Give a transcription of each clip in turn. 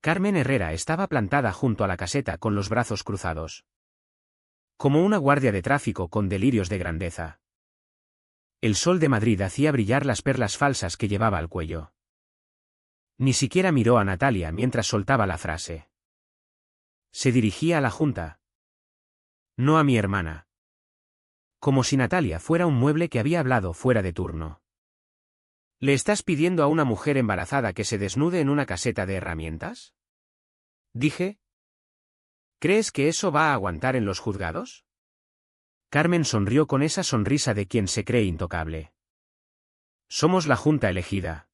Carmen Herrera estaba plantada junto a la caseta con los brazos cruzados. Como una guardia de tráfico con delirios de grandeza. El sol de Madrid hacía brillar las perlas falsas que llevaba al cuello. Ni siquiera miró a Natalia mientras soltaba la frase. Se dirigía a la Junta. No a mi hermana. Como si Natalia fuera un mueble que había hablado fuera de turno. ¿Le estás pidiendo a una mujer embarazada que se desnude en una caseta de herramientas? Dije. ¿Crees que eso va a aguantar en los juzgados? Carmen sonrió con esa sonrisa de quien se cree intocable. Somos la Junta elegida.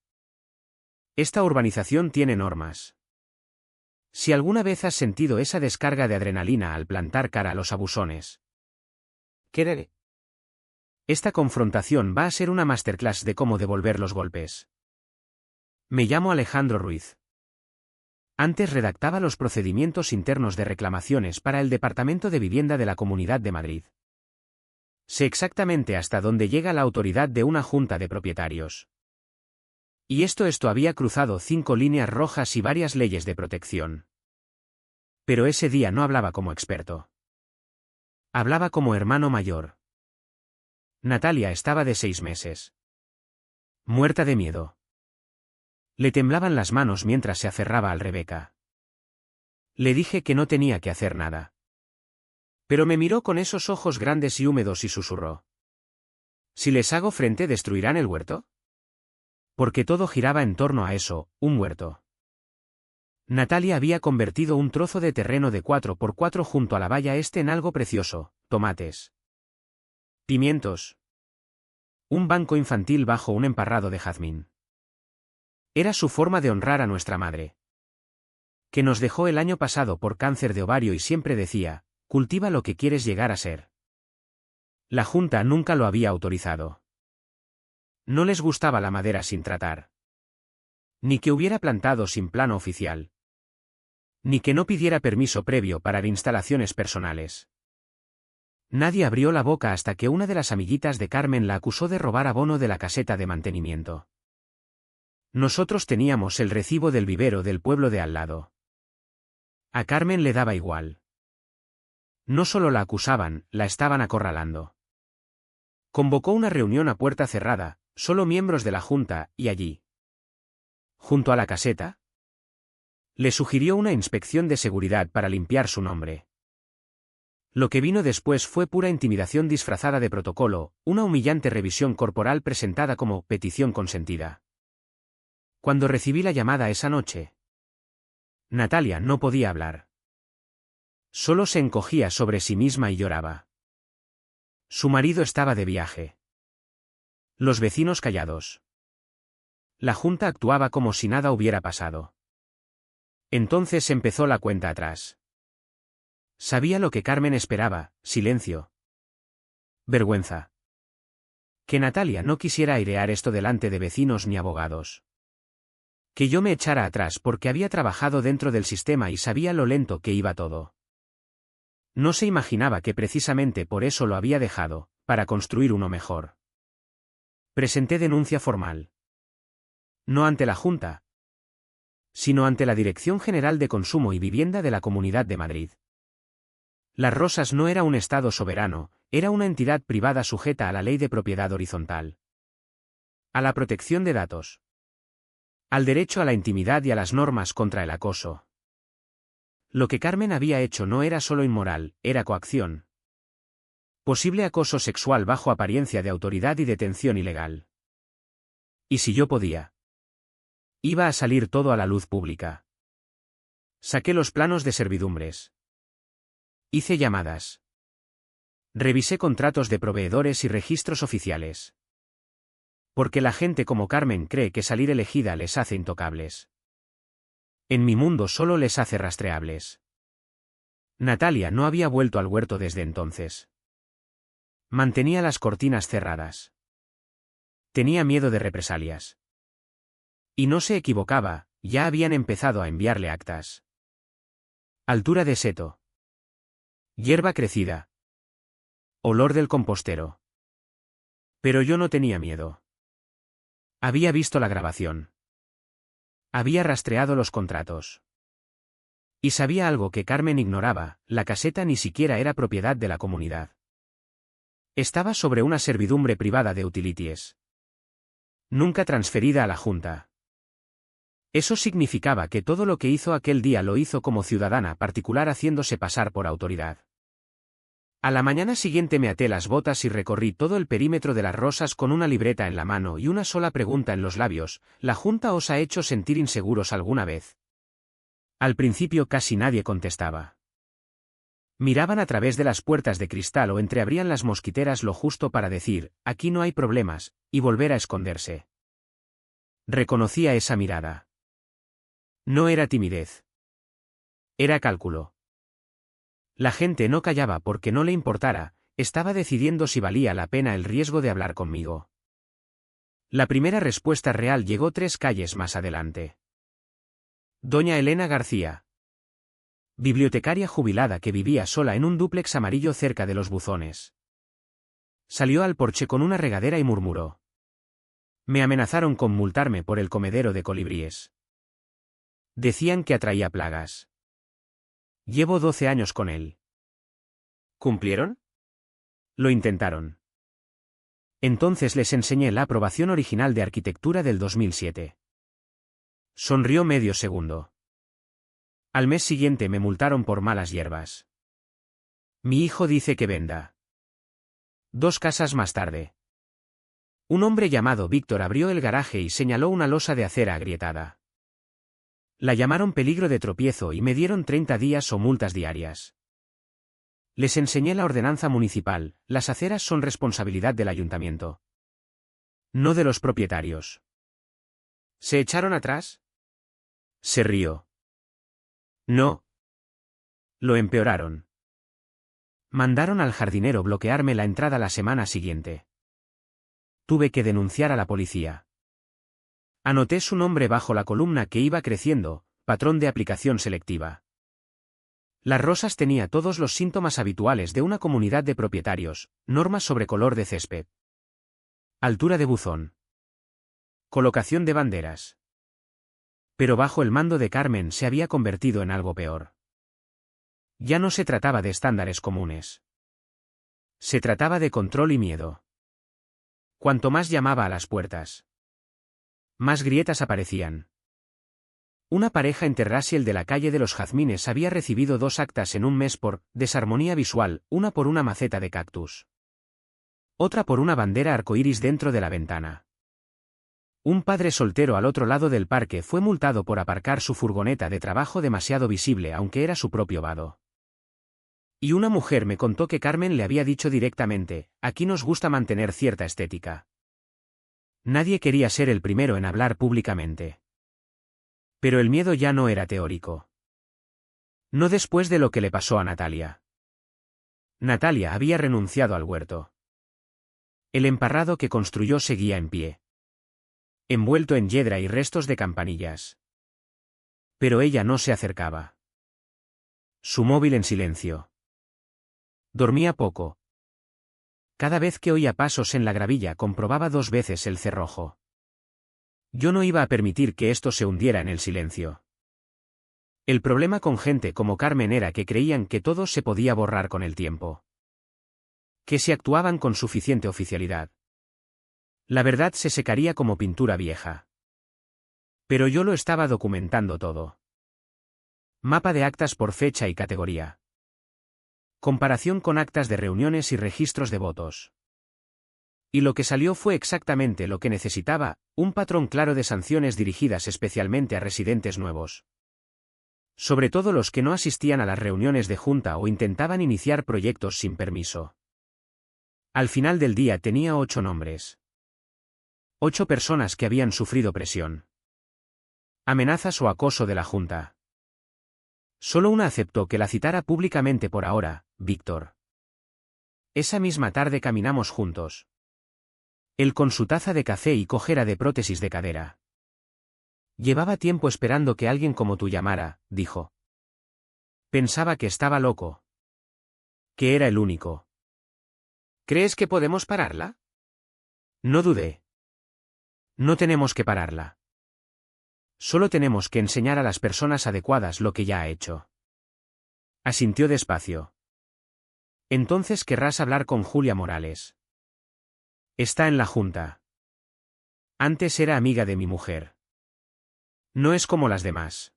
Esta urbanización tiene normas. Si alguna vez has sentido esa descarga de adrenalina al plantar cara a los abusones. ¿Qué? Esta confrontación va a ser una masterclass de cómo devolver los golpes. Me llamo Alejandro Ruiz. Antes redactaba los procedimientos internos de reclamaciones para el Departamento de Vivienda de la Comunidad de Madrid. Sé exactamente hasta dónde llega la autoridad de una junta de propietarios. Y esto había cruzado 5 líneas rojas y varias leyes de protección. Pero ese día no hablaba como experto. Hablaba como hermano mayor. Natalia estaba de 6 meses. Muerta de miedo. Le temblaban las manos mientras se aferraba al Rebeca. Le dije que no tenía que hacer nada. Pero me miró con esos ojos grandes y húmedos y susurró. Si les hago frente, ¿destruirán el huerto? Porque todo giraba en torno a eso, un huerto. Natalia había convertido un trozo de terreno de 4x4 junto a la valla este en algo precioso, tomates. Pimientos. Un banco infantil bajo un emparrado de jazmín. Era su forma de honrar a nuestra madre. Que nos dejó el año pasado por cáncer de ovario y siempre decía, cultiva lo que quieres llegar a ser. La Junta nunca lo había autorizado. No les gustaba la madera sin tratar. Ni que hubiera plantado sin plano oficial. Ni que no pidiera permiso previo para instalaciones personales. Nadie abrió la boca hasta que una de las amiguitas de Carmen la acusó de robar abono de la caseta de mantenimiento. Nosotros teníamos el recibo del vivero del pueblo de al lado. A Carmen le daba igual. No solo la acusaban, la estaban acorralando. Convocó una reunión a puerta cerrada, solo miembros de la Junta, y allí. Junto a la caseta. Le sugirió una inspección de seguridad para limpiar su nombre. Lo que vino después fue pura intimidación disfrazada de protocolo, una humillante revisión corporal presentada como petición consentida. Cuando recibí la llamada esa noche, Natalia no podía hablar. Solo se encogía sobre sí misma y lloraba. Su marido estaba de viaje. Los vecinos callados. La Junta actuaba como si nada hubiera pasado. Entonces empezó la cuenta atrás. Sabía lo que Carmen esperaba, silencio. Vergüenza. Que Natalia no quisiera airear esto delante de vecinos ni abogados. Que yo me echara atrás porque había trabajado dentro del sistema y sabía lo lento que iba todo. No se imaginaba que precisamente por eso lo había dejado, para construir uno mejor. Presenté denuncia formal. No ante la Junta, sino ante la Dirección General de Consumo y Vivienda de la Comunidad de Madrid. Las Rosas no era un Estado soberano, era una entidad privada sujeta a la ley de propiedad horizontal. A la protección de datos. Al derecho a la intimidad y a las normas contra el acoso. Lo que Carmen había hecho no era solo inmoral, era coacción. Posible acoso sexual bajo apariencia de autoridad y detención ilegal. ¿Y si yo podía? Iba a salir todo a la luz pública. Saqué los planos de servidumbres. Hice llamadas. Revisé contratos de proveedores y registros oficiales. Porque la gente como Carmen cree que salir elegida les hace intocables. En mi mundo solo les hace rastreables. Natalia no había vuelto al huerto desde entonces. Mantenía las cortinas cerradas. Tenía miedo de represalias. Y no se equivocaba, ya habían empezado a enviarle actas. Altura de seto. Hierba crecida. Olor del compostero. Pero yo no tenía miedo. Había visto la grabación. Había rastreado los contratos. Y sabía algo que Carmen ignoraba: la caseta ni siquiera era propiedad de la comunidad. Estaba sobre una servidumbre privada de utilities. Nunca transferida a la Junta. Eso significaba que todo lo que hizo aquel día lo hizo como ciudadana particular, haciéndose pasar por autoridad. A la mañana siguiente me até las botas y recorrí todo el perímetro de las Rosas con una libreta en la mano y una sola pregunta en los labios: ¿la Junta os ha hecho sentir inseguros alguna vez? Al principio casi nadie contestaba. Miraban a través de las puertas de cristal o entreabrían las mosquiteras lo justo para decir: aquí no hay problemas, y volver a esconderse. Reconocía esa mirada. No era timidez. Era cálculo. La gente no callaba porque no le importara, estaba decidiendo si valía la pena el riesgo de hablar conmigo. La primera respuesta real llegó 3 calles más adelante. Doña Elena García. Bibliotecaria jubilada que vivía sola en un dúplex amarillo cerca de los buzones. Salió al porche con una regadera y murmuró. Me amenazaron con multarme por el comedero de colibríes. Decían que atraía plagas. Llevo 12 años con él. ¿Cumplieron? Lo intentaron. Entonces les enseñé la aprobación original de arquitectura del 2007. Sonrió medio segundo. Al mes siguiente me multaron por malas hierbas. Mi hijo dice que venda. 2 casas más tarde. Un hombre llamado Víctor abrió el garaje y señaló una losa de acera agrietada. La llamaron peligro de tropiezo y me dieron 30 días o multas diarias. Les enseñé la ordenanza municipal: las aceras son responsabilidad del ayuntamiento. No de los propietarios. ¿Se echaron atrás? Se rió. No. Lo empeoraron. Mandaron al jardinero bloquearme la entrada la semana siguiente. Tuve que denunciar a la policía. Anoté su nombre bajo la columna que iba creciendo: patrón de aplicación selectiva. Las Rosas tenía todos los síntomas habituales de una comunidad de propietarios: normas sobre color de césped, altura de buzón, colocación de banderas. Pero bajo el mando de Carmen se había convertido en algo peor. Ya no se trataba de estándares comunes. Se trataba de control y miedo. Cuanto más llamaba a las puertas, más grietas aparecían. Una pareja interracial de la calle de los Jazmines había recibido 2 actas en un mes por desarmonía visual, una por una maceta de cactus. Otra por una bandera arcoíris dentro de la ventana. Un padre soltero al otro lado del parque fue multado por aparcar su furgoneta de trabajo demasiado visible aunque era su propio vado. Y una mujer me contó que Carmen le había dicho directamente: aquí nos gusta mantener cierta estética. Nadie quería ser el primero en hablar públicamente. Pero el miedo ya no era teórico. No después de lo que le pasó a Natalia. Natalia había renunciado al huerto. El emparrado que construyó seguía en pie, envuelto en hiedra y restos de campanillas. Pero ella no se acercaba. Su móvil en silencio. Dormía poco. Cada vez que oía pasos en la gravilla comprobaba 2 veces el cerrojo. Yo no iba a permitir que esto se hundiera en el silencio. El problema con gente como Carmen era que creían que todo se podía borrar con el tiempo. Que si actuaban con suficiente oficialidad, la verdad se secaría como pintura vieja. Pero yo lo estaba documentando todo. Mapa de actas por fecha y categoría. Comparación con actas de reuniones y registros de votos. Y lo que salió fue exactamente lo que necesitaba: un patrón claro de sanciones dirigidas especialmente a residentes nuevos. Sobre todo los que no asistían a las reuniones de junta o intentaban iniciar proyectos sin permiso. Al final del día tenía 8 nombres. 8 personas que habían sufrido presión, amenazas o acoso de la junta. Solo una aceptó que la citara públicamente por ahora: Víctor. Esa misma tarde caminamos juntos. Él con su taza de café y cojera de prótesis de cadera. Llevaba tiempo esperando que alguien como tú llamara, dijo. Pensaba que estaba loco. Que era el único. ¿Crees que podemos pararla? No dudé. No tenemos que pararla. Solo tenemos que enseñar a las personas adecuadas lo que ya ha hecho. Asintió despacio. Entonces querrás hablar con Julia Morales. Está en la junta. Antes era amiga de mi mujer. No es como las demás.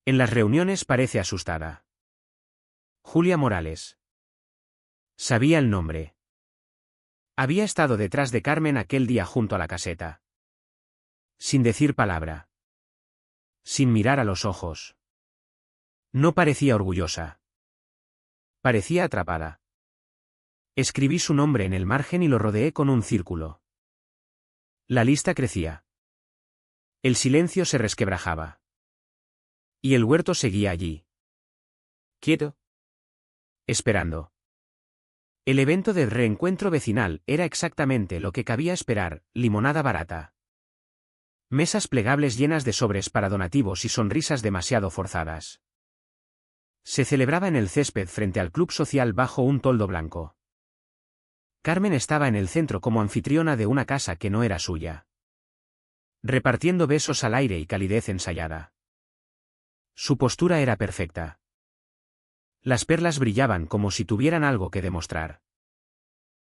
En las reuniones parece asustada. Julia Morales. Sabía el nombre. Había estado detrás de Carmen aquel día junto a la caseta. Sin decir palabra. Sin mirar a los ojos. No parecía orgullosa. Parecía atrapada. Escribí su nombre en el margen y lo rodeé con un círculo. La lista crecía. El silencio se resquebrajaba. Y el huerto seguía allí. Quieto. Esperando. El evento del reencuentro vecinal era exactamente lo que cabía esperar: limonada barata. Mesas plegables llenas de sobres para donativos y sonrisas demasiado forzadas. Se celebraba en el césped frente al club social bajo un toldo blanco. Carmen estaba en el centro como anfitriona de una casa que no era suya. Repartiendo besos al aire y calidez ensayada. Su postura era perfecta. Las perlas brillaban como si tuvieran algo que demostrar.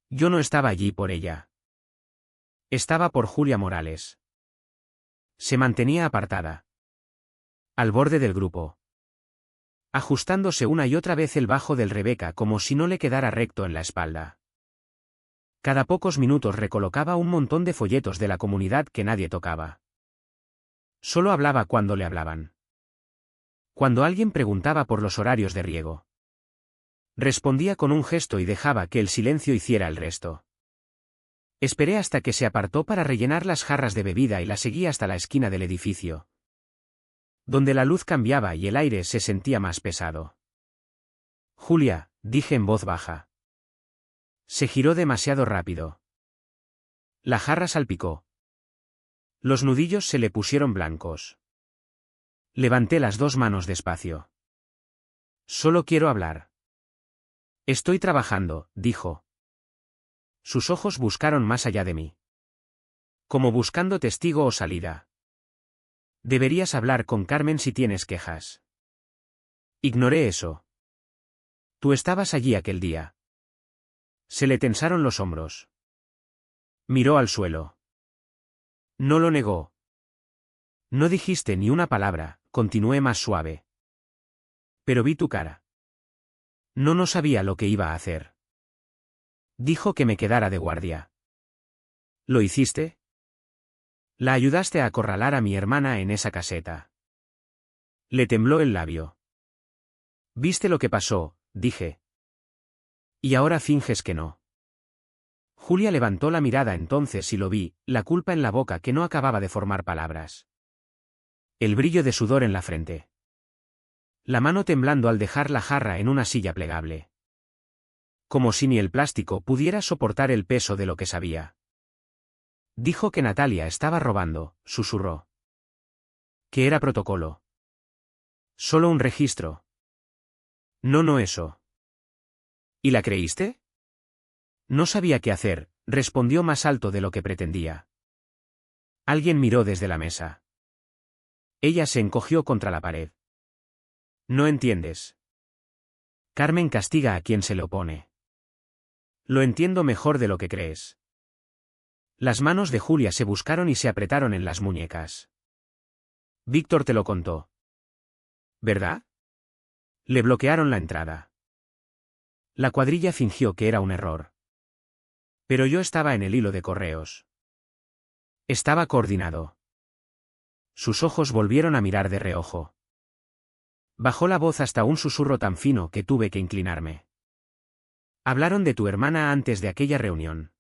Yo no estaba allí por ella. Estaba por Julia Morales. Se mantenía apartada. Al borde del grupo. Ajustándose una y otra vez el bajo del Rebeca como si no le quedara recto en la espalda. Cada pocos minutos recolocaba un montón de folletos de la comunidad que nadie tocaba. Solo hablaba cuando le hablaban. Cuando alguien preguntaba por los horarios de riego. Respondía con un gesto y dejaba que el silencio hiciera el resto. Esperé hasta que se apartó para rellenar las jarras de bebida y la seguí hasta la esquina del edificio, donde la luz cambiaba y el aire se sentía más pesado. Julia, dije en voz baja. Se giró demasiado rápido. La jarra salpicó. Los nudillos se le pusieron blancos. Levanté las dos manos despacio. Solo quiero hablar. Estoy trabajando, dijo. Sus ojos buscaron más allá de mí. Como buscando testigo o salida. Deberías hablar con Carmen si tienes quejas. Ignoré eso. Tú estabas allí aquel día. Se le tensaron los hombros. Miró al suelo. No lo negó. No dijiste ni una palabra, continué más suave. Pero vi tu cara. No sabía lo que iba a hacer. Dijo que me quedara de guardia. ¿Lo hiciste? La ayudaste a acorralar a mi hermana en esa caseta. Le tembló el labio. ¿Viste lo que pasó?, dije. Y ahora finges que no. Julia levantó la mirada entonces y lo vi, la culpa en la boca que no acababa de formar palabras. El brillo de sudor en la frente. La mano temblando al dejar la jarra en una silla plegable. Como si ni el plástico pudiera soportar el peso de lo que sabía. Dijo que Natalia estaba robando, susurró. Que era protocolo. Solo un registro. No eso. ¿Y la creíste? No sabía qué hacer, respondió más alto de lo que pretendía. Alguien miró desde la mesa. Ella se encogió contra la pared. No entiendes. Carmen castiga a quien se le opone. Lo entiendo mejor de lo que crees. Las manos de Julia se buscaron y se apretaron en las muñecas. Víctor te lo contó. ¿Verdad? Le bloquearon la entrada. La cuadrilla fingió que era un error. Pero yo estaba en el hilo de correos. Estaba coordinado. Sus ojos volvieron a mirar de reojo. Bajó la voz hasta un susurro tan fino que tuve que inclinarme. Hablaron de tu hermana antes de aquella reunión.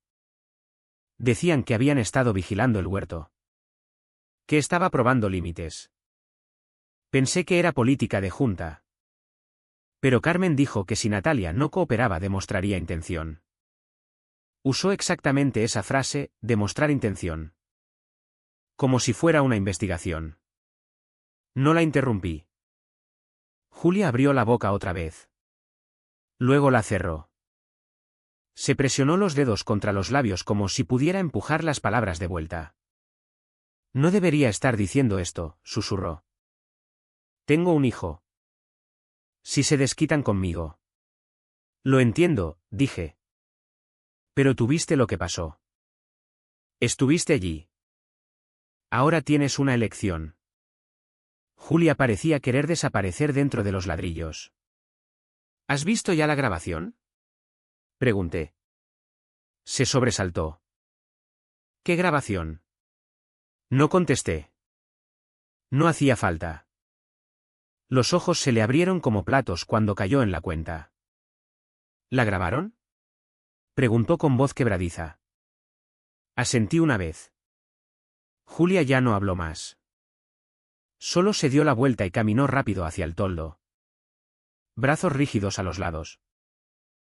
Decían que habían estado vigilando el huerto. Que estaba probando límites. Pensé que era política de junta. Pero Carmen dijo que si Natalia no cooperaba demostraría intención. Usó exactamente esa frase, demostrar intención. Como si fuera una investigación. No la interrumpí. Julia abrió la boca otra vez. Luego la cerró. Se presionó los dedos contra los labios como si pudiera empujar las palabras de vuelta. No debería estar diciendo esto, susurró. Tengo un hijo. Si se desquitan conmigo. Lo entiendo, dije. Pero tú viste lo que pasó. Estuviste allí. Ahora tienes una elección. Julia parecía querer desaparecer dentro de los ladrillos. ¿Has visto ya la grabación? Pregunté. Se sobresaltó. ¿Qué grabación? No contesté. No hacía falta. Los ojos se le abrieron como platos cuando cayó en la cuenta. ¿La grabaron? Preguntó con voz quebradiza. Asentí una vez. Julia ya no habló más. Solo se dio la vuelta y caminó rápido hacia el toldo. Brazos rígidos a los lados.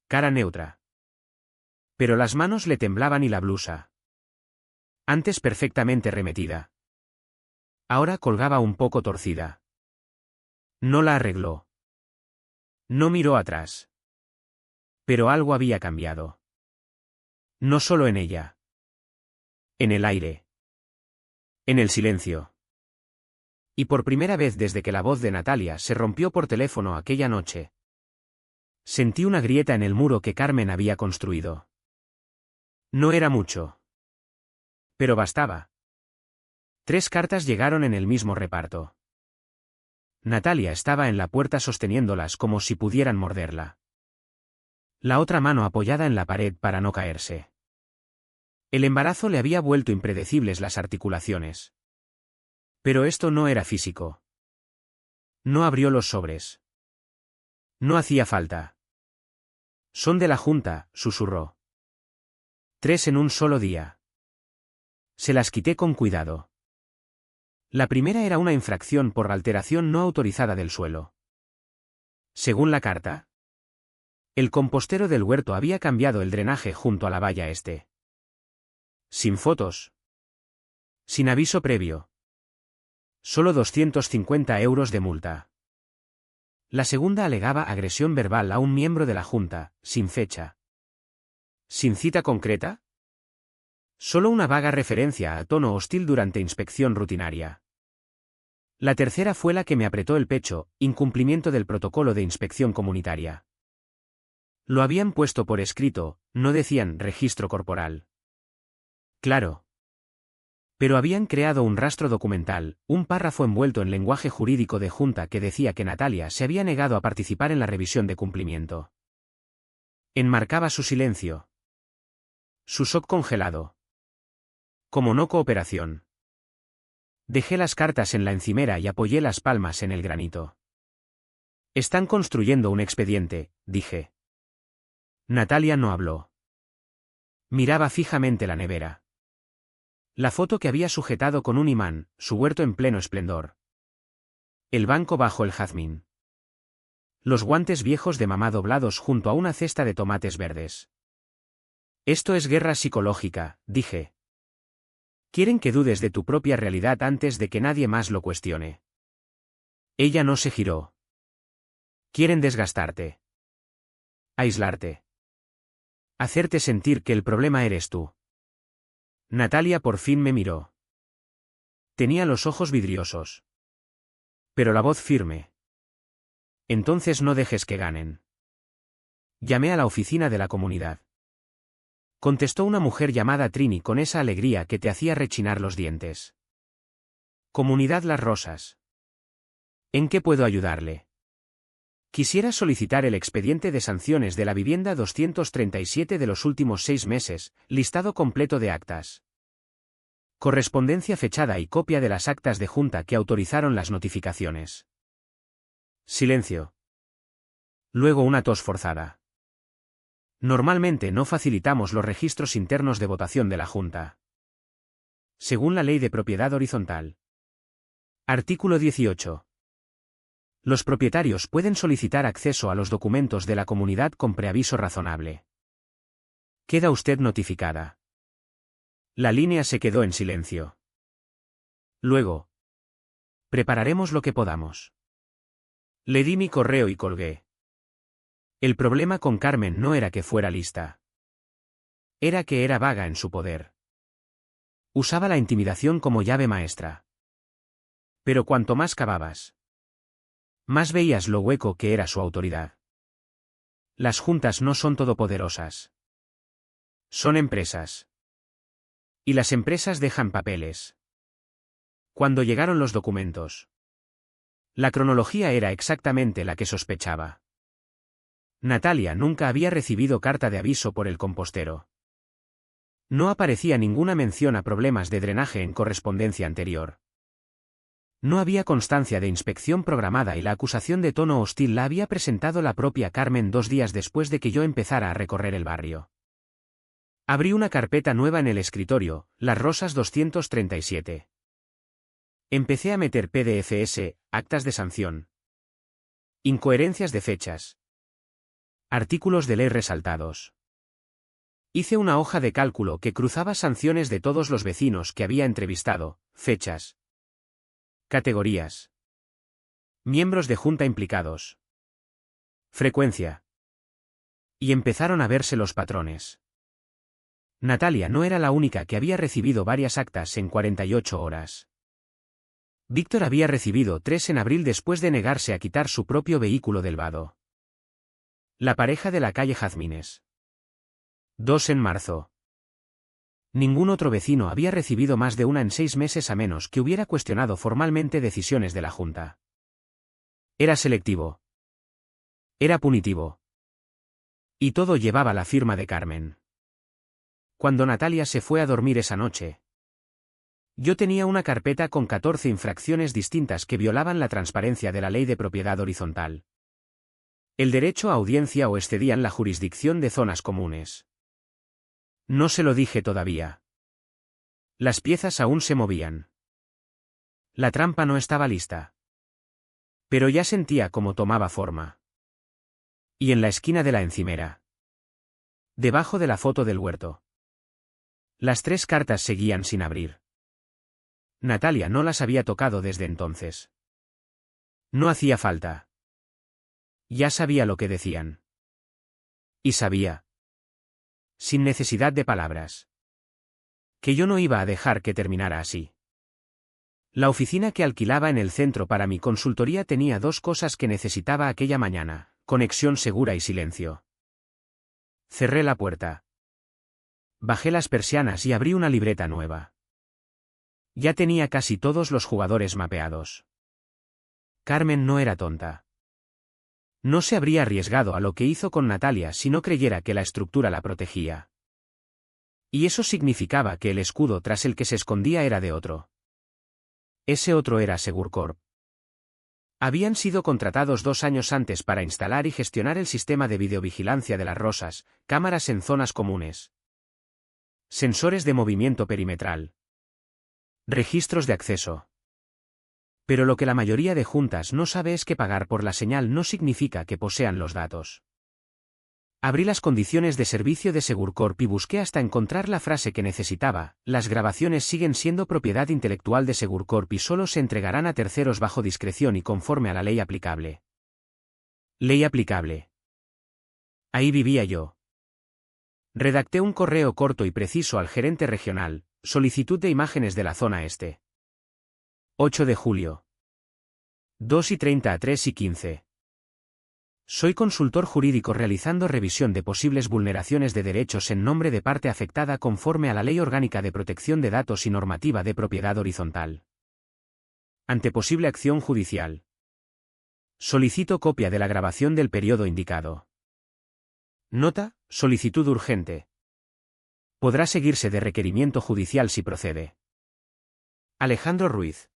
Cara neutra. Pero las manos le temblaban y la blusa. Antes perfectamente remetida. Ahora colgaba un poco torcida. No la arregló. No miró atrás. Pero algo había cambiado. No solo en ella. En el aire. En el silencio. Y por primera vez desde que la voz de Natalia se rompió por teléfono aquella noche, sentí una grieta en el muro que Carmen había construido. No era mucho. Pero bastaba. 3 cartas llegaron en el mismo reparto. Natalia estaba en la puerta sosteniéndolas como si pudieran morderla. La otra mano apoyada en la pared para no caerse. El embarazo le había vuelto impredecibles las articulaciones. Pero esto no era físico. No abrió los sobres. No hacía falta. Son de la Junta, susurró. 3 en un solo día. Se las quité con cuidado. La primera era una infracción por alteración no autorizada del suelo. Según la carta, el compostero del huerto había cambiado el drenaje junto a la valla este. Sin fotos. Sin aviso previo. Solo 250 euros de multa. La segunda alegaba agresión verbal a un miembro de la Junta, sin fecha. ¿Sin cita concreta? Solo una vaga referencia a tono hostil durante inspección rutinaria. La tercera fue la que me apretó el pecho, incumplimiento del protocolo de inspección comunitaria. Lo habían puesto por escrito, no decían registro corporal. Claro. Pero habían creado un rastro documental, un párrafo envuelto en lenguaje jurídico de Junta que decía que Natalia se había negado a participar en la revisión de cumplimiento. Enmarcaba su silencio. Su shock congelado. Como no cooperación. Dejé las cartas en la encimera y apoyé las palmas en el granito. Están construyendo un expediente, dije. Natalia no habló. Miraba fijamente la nevera. La foto que había sujetado con un imán, su huerto en pleno esplendor. El banco bajo el jazmín. Los guantes viejos de mamá doblados junto a una cesta de tomates verdes. Esto es guerra psicológica, dije. Quieren que dudes de tu propia realidad antes de que nadie más lo cuestione. Ella no se giró. Quieren desgastarte. Aislarte. Hacerte sentir que el problema eres tú. Natalia por fin me miró. Tenía los ojos vidriosos. Pero la voz firme. Entonces no dejes que ganen. Llamé a la oficina de la comunidad. Contestó una mujer llamada Trini con esa alegría que te hacía rechinar los dientes. Comunidad Las Rosas. ¿En qué puedo ayudarle? Quisiera solicitar el expediente de sanciones de la vivienda 237 de los últimos 6 meses, listado completo de actas. Correspondencia fechada y copia de las actas de Junta que autorizaron las notificaciones. Silencio. Luego una tos forzada. Normalmente no facilitamos los registros internos de votación de la Junta. Según la Ley de Propiedad Horizontal. Artículo 18. Los propietarios pueden solicitar acceso a los documentos de la comunidad con preaviso razonable. Queda usted notificada. La línea se quedó en silencio. Luego. Prepararemos lo que podamos. Le di mi correo y colgué. El problema con Carmen no era que fuera lista. Era que era vaga en su poder. Usaba la intimidación como llave maestra. Pero cuanto más cavabas, más veías lo hueco que era su autoridad. Las juntas no son todopoderosas. Son empresas. Y las empresas dejan papeles. Cuando llegaron los documentos, la cronología era exactamente la que sospechaba. Natalia nunca había recibido carta de aviso por el compostero. No aparecía ninguna mención a problemas de drenaje en correspondencia anterior. No había constancia de inspección programada y la acusación de tono hostil la había presentado la propia Carmen 2 días después de que yo empezara a recorrer el barrio. Abrí una carpeta nueva en el escritorio, Las Rosas 237. Empecé a meter PDFs, actas de sanción, incoherencias de fechas, artículos de ley resaltados. Hice una hoja de cálculo que cruzaba sanciones de todos los vecinos que había entrevistado, fechas, categorías, miembros de junta implicados, frecuencia. Y empezaron a verse los patrones. Natalia no era la única que había recibido varias actas en 48 horas. Víctor había recibido 3 en abril después de negarse a quitar su propio vehículo del vado. La pareja de la calle Jazmines. 2 en marzo. Ningún otro vecino había recibido más de una en 6 meses a menos que hubiera cuestionado formalmente decisiones de la Junta. Era selectivo. Era punitivo. Y todo llevaba la firma de Carmen. Cuando Natalia se fue a dormir esa noche, yo tenía una carpeta con 14 infracciones distintas que violaban la transparencia de la ley de propiedad horizontal, el derecho a audiencia o excedían la jurisdicción de zonas comunes. No se lo dije todavía. Las piezas aún se movían. La trampa no estaba lista. Pero ya sentía cómo tomaba forma. Y en la esquina de la encimera, debajo de la foto del huerto, las 3 cartas seguían sin abrir. Natalia no las había tocado desde entonces. No hacía falta. Ya sabía lo que decían. Y sabía, sin necesidad de palabras, que yo no iba a dejar que terminara así. La oficina que alquilaba en el centro para mi consultoría tenía 2 cosas que necesitaba aquella mañana: conexión segura y silencio. Cerré la puerta. Bajé las persianas y abrí una libreta nueva. Ya tenía casi todos los jugadores mapeados. Carmen no era tonta. No se habría arriesgado a lo que hizo con Natalia si no creyera que la estructura la protegía. Y eso significaba que el escudo tras el que se escondía era de otro. Ese otro era Segurcorp. Habían sido contratados 2 años antes para instalar y gestionar el sistema de videovigilancia de Las Rosas, cámaras en zonas comunes, sensores de movimiento perimetral, registros de acceso. Pero lo que la mayoría de juntas no sabe es que pagar por la señal no significa que posean los datos. Abrí las condiciones de servicio de Segurcorp y busqué hasta encontrar la frase que necesitaba: las grabaciones siguen siendo propiedad intelectual de Segurcorp y solo se entregarán a terceros bajo discreción y conforme a la ley aplicable. Ley aplicable. Ahí vivía yo. Redacté un correo corto y preciso al gerente regional: solicitud de imágenes de la zona este. 8 de julio. 2:30 a 3:15. Soy consultor jurídico realizando revisión de posibles vulneraciones de derechos en nombre de parte afectada conforme a la Ley Orgánica de Protección de Datos y Normativa de Propiedad Horizontal. Ante posible acción judicial, solicito copia de la grabación del periodo indicado. Nota: solicitud urgente. Podrá seguirse de requerimiento judicial si procede. Alejandro Ruiz,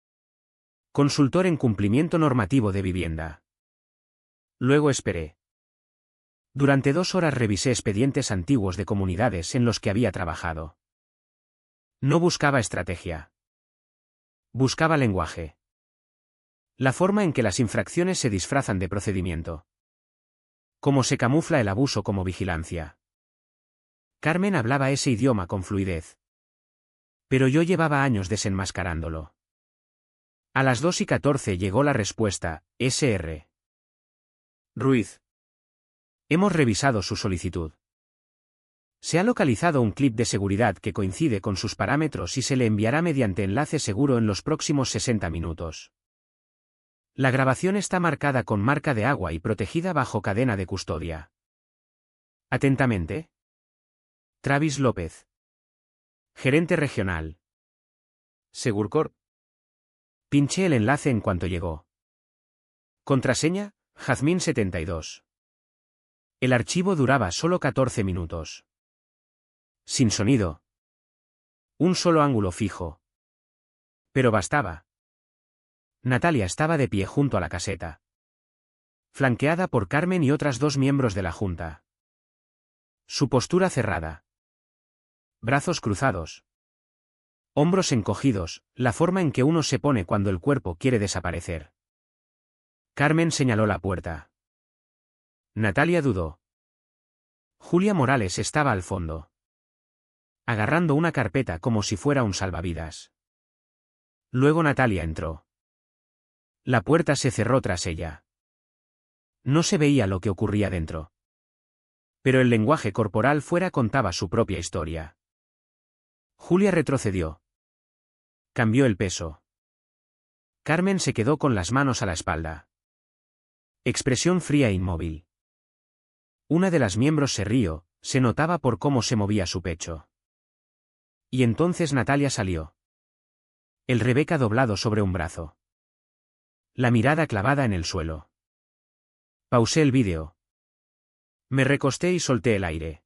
consultor en cumplimiento normativo de vivienda. Luego esperé. Durante 2 horas revisé expedientes antiguos de comunidades en los que había trabajado. No buscaba estrategia. Buscaba lenguaje. La forma en que las infracciones se disfrazan de procedimiento. Cómo se camufla el abuso como vigilancia. Carmen hablaba ese idioma con fluidez. Pero yo llevaba años desenmascarándolo. A las 2:14 llegó la respuesta: Sr. Ruiz. Hemos revisado su solicitud. Se ha localizado un clip de seguridad que coincide con sus parámetros y se le enviará mediante enlace seguro en los próximos 60 minutos. La grabación está marcada con marca de agua y protegida bajo cadena de custodia. Atentamente. Travis López. Gerente regional. Segurcorp. Pinché el enlace en cuanto llegó. Contraseña, Jazmín72. El archivo duraba solo 14 minutos. Sin sonido. Un solo ángulo fijo. Pero bastaba. Natalia estaba de pie junto a la caseta, flanqueada por Carmen y otras 2 miembros de la junta. Su postura cerrada. Brazos cruzados. Hombros encogidos, la forma en que uno se pone cuando el cuerpo quiere desaparecer. Carmen señaló la puerta. Natalia dudó. Julia Morales estaba al fondo, agarrando una carpeta como si fuera un salvavidas. Luego Natalia entró. La puerta se cerró tras ella. No se veía lo que ocurría dentro. Pero el lenguaje corporal fuera contaba su propia historia. Julia retrocedió. Cambió el peso. Carmen se quedó con las manos a la espalda. Expresión fría e inmóvil. Una de las miembros se rió, se notaba por cómo se movía su pecho. Y entonces Natalia salió. El Rebeca doblado sobre un brazo. La mirada clavada en el suelo. Pausé el vídeo. Me recosté y solté el aire.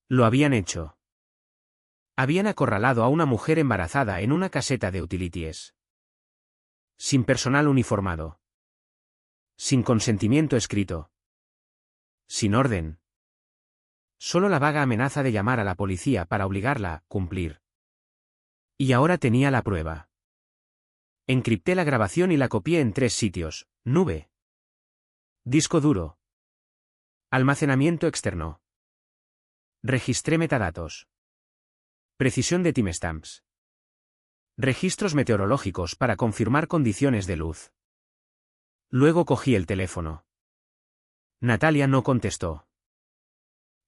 Lo habían hecho. Habían acorralado a una mujer embarazada en una caseta de utilities. Sin personal uniformado. Sin consentimiento escrito. Sin orden. Solo la vaga amenaza de llamar a la policía para obligarla a cumplir. Y ahora tenía la prueba. Encripté la grabación y la copié en 3 sitios: nube, disco duro, almacenamiento externo. Registré metadatos. Precisión de timestamps. Registros meteorológicos para confirmar condiciones de luz. Luego cogí el teléfono. Natalia no contestó.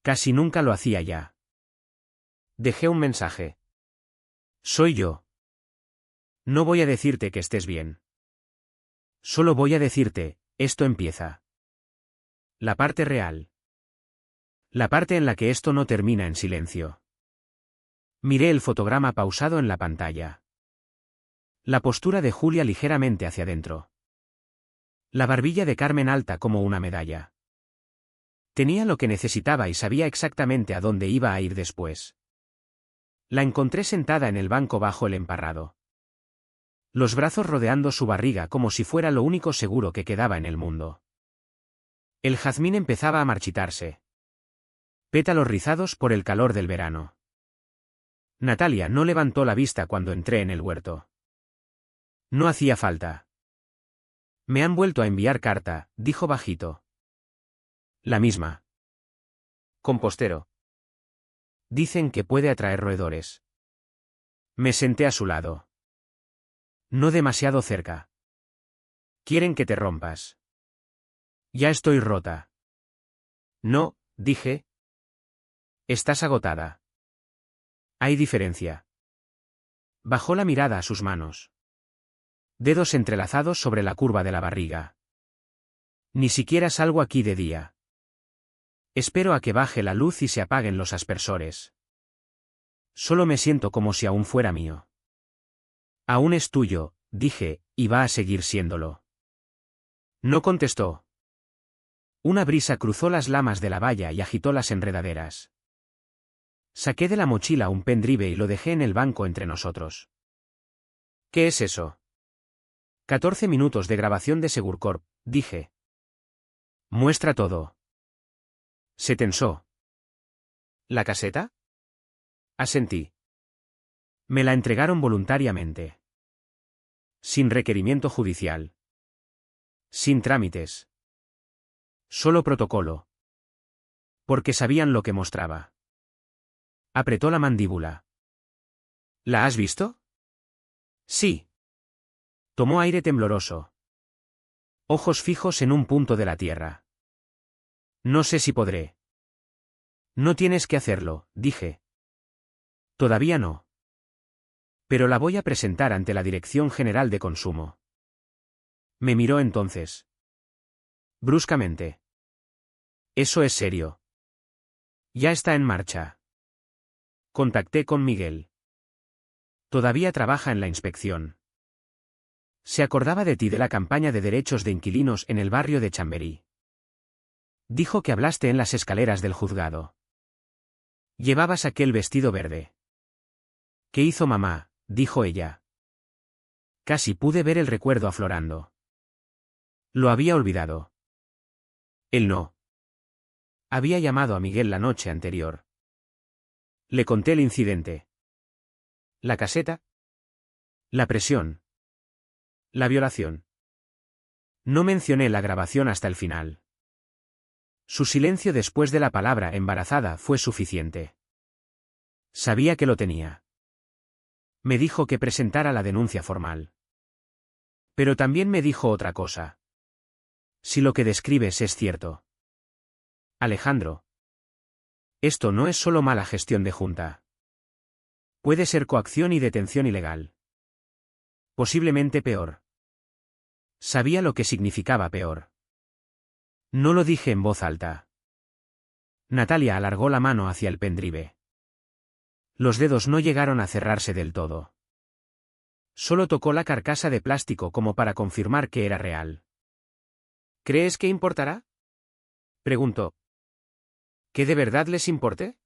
Casi nunca lo hacía ya. Dejé un mensaje. Soy yo. No voy a decirte que estés bien. Solo voy a decirte, esto empieza. La parte real. La parte en la que esto no termina en silencio. Miré el fotograma pausado en la pantalla. La postura de Julia ligeramente hacia adentro. La barbilla de Carmen alta como una medalla. Tenía lo que necesitaba y sabía exactamente a dónde iba a ir después. La encontré sentada en el banco bajo el emparrado. Los brazos rodeando su barriga como si fuera lo único seguro que quedaba en el mundo. El jazmín empezaba a marchitarse. Pétalos rizados por el calor del verano. Natalia no levantó la vista cuando entré en el huerto. No hacía falta. Me han vuelto a enviar carta, dijo bajito. La misma. Compostero. Dicen que puede atraer roedores. Me senté a su lado. No demasiado cerca. Quieren que te rompas. Ya estoy rota. No, dije. Estás agotada. Hay diferencia. Bajó la mirada a sus manos. Dedos entrelazados sobre la curva de la barriga. Ni siquiera salgo aquí de día. Espero a que baje la luz y se apaguen los aspersores. Solo me siento como si aún fuera mío. Aún es tuyo, dije, y va a seguir siéndolo. No contestó. Una brisa cruzó las lamas de la valla y agitó las enredaderas. Saqué de la mochila un pendrive y lo dejé en el banco entre nosotros. ¿Qué es eso? 14 minutos de grabación de Segurcorp, dije. Muestra todo. Se tensó. ¿La caseta? Asentí. Me la entregaron voluntariamente. Sin requerimiento judicial. Sin trámites. Solo protocolo. Porque sabían lo que mostraba. Apretó la mandíbula. ¿La has visto? Sí. Tomó aire tembloroso. Ojos fijos en un punto de la tierra. No sé si podré. No tienes que hacerlo, dije. Todavía no. Pero la voy a presentar ante la Dirección General de Consumo. Me miró entonces. Bruscamente. Eso es serio. Ya está en marcha. Contacté con Miguel. Todavía trabaja en la inspección. Se acordaba de ti de la campaña de derechos de inquilinos en el barrio de Chamberí. Dijo que hablaste en las escaleras del juzgado. Llevabas aquel vestido verde. ¿Qué hizo mamá?, dijo ella. Casi pude ver el recuerdo aflorando. Lo había olvidado. Él no. Había llamado a Miguel la noche anterior. Le conté el incidente. La caseta. La presión. La violación. No mencioné la grabación hasta el final. Su silencio después de la palabra embarazada fue suficiente. Sabía que lo tenía. Me dijo que presentara la denuncia formal. Pero también me dijo otra cosa. Si lo que describes es cierto. Alejandro. Esto no es solo mala gestión de junta. Puede ser coacción y detención ilegal. Posiblemente peor. Sabía lo que significaba peor. No lo dije en voz alta. Natalia alargó la mano hacia el pendrive. Los dedos no llegaron a cerrarse del todo. Solo tocó la carcasa de plástico como para confirmar que era real. ¿Crees que importará?, preguntó. ¿Que de verdad les importe?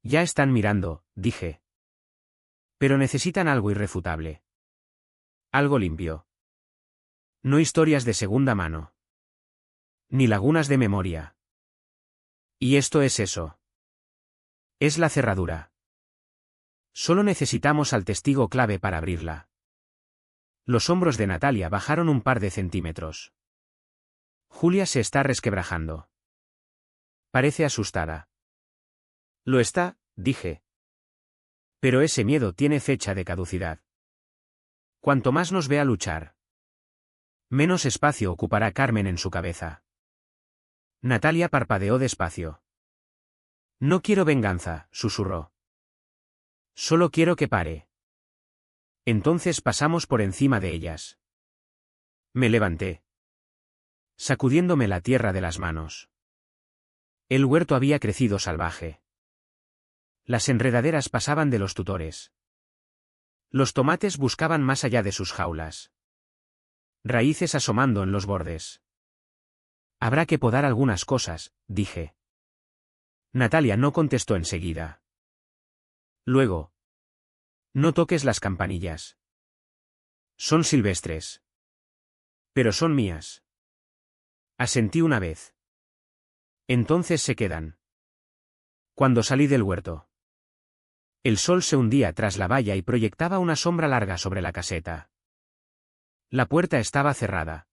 Ya están mirando, dije. Pero necesitan algo irrefutable. Algo limpio. No historias de segunda mano. Ni lagunas de memoria. Y esto es eso. Es la cerradura. Solo necesitamos al testigo clave para abrirla. Los hombros de Natalia bajaron un par de centímetros. Julia se está resquebrajando. Parece asustada. Lo está, dije. Pero ese miedo tiene fecha de caducidad. Cuanto más nos vea luchar, menos espacio ocupará Carmen en su cabeza. Natalia parpadeó despacio. No quiero venganza, susurró. Solo quiero que pare. Entonces pasamos por encima de ellas. Me levanté, sacudiéndome la tierra de las manos. El huerto había crecido salvaje. Las enredaderas pasaban de los tutores. Los tomates buscaban más allá de sus jaulas. Raíces asomando en los bordes. Habrá que podar algunas cosas, dije. Natalia no contestó enseguida. Luego. No toques las campanillas. Son silvestres. Pero son mías. Asentí una vez. Entonces se quedan. Cuando salí del huerto. El sol se hundía tras la valla y proyectaba una sombra larga sobre la caseta. La puerta estaba cerrada.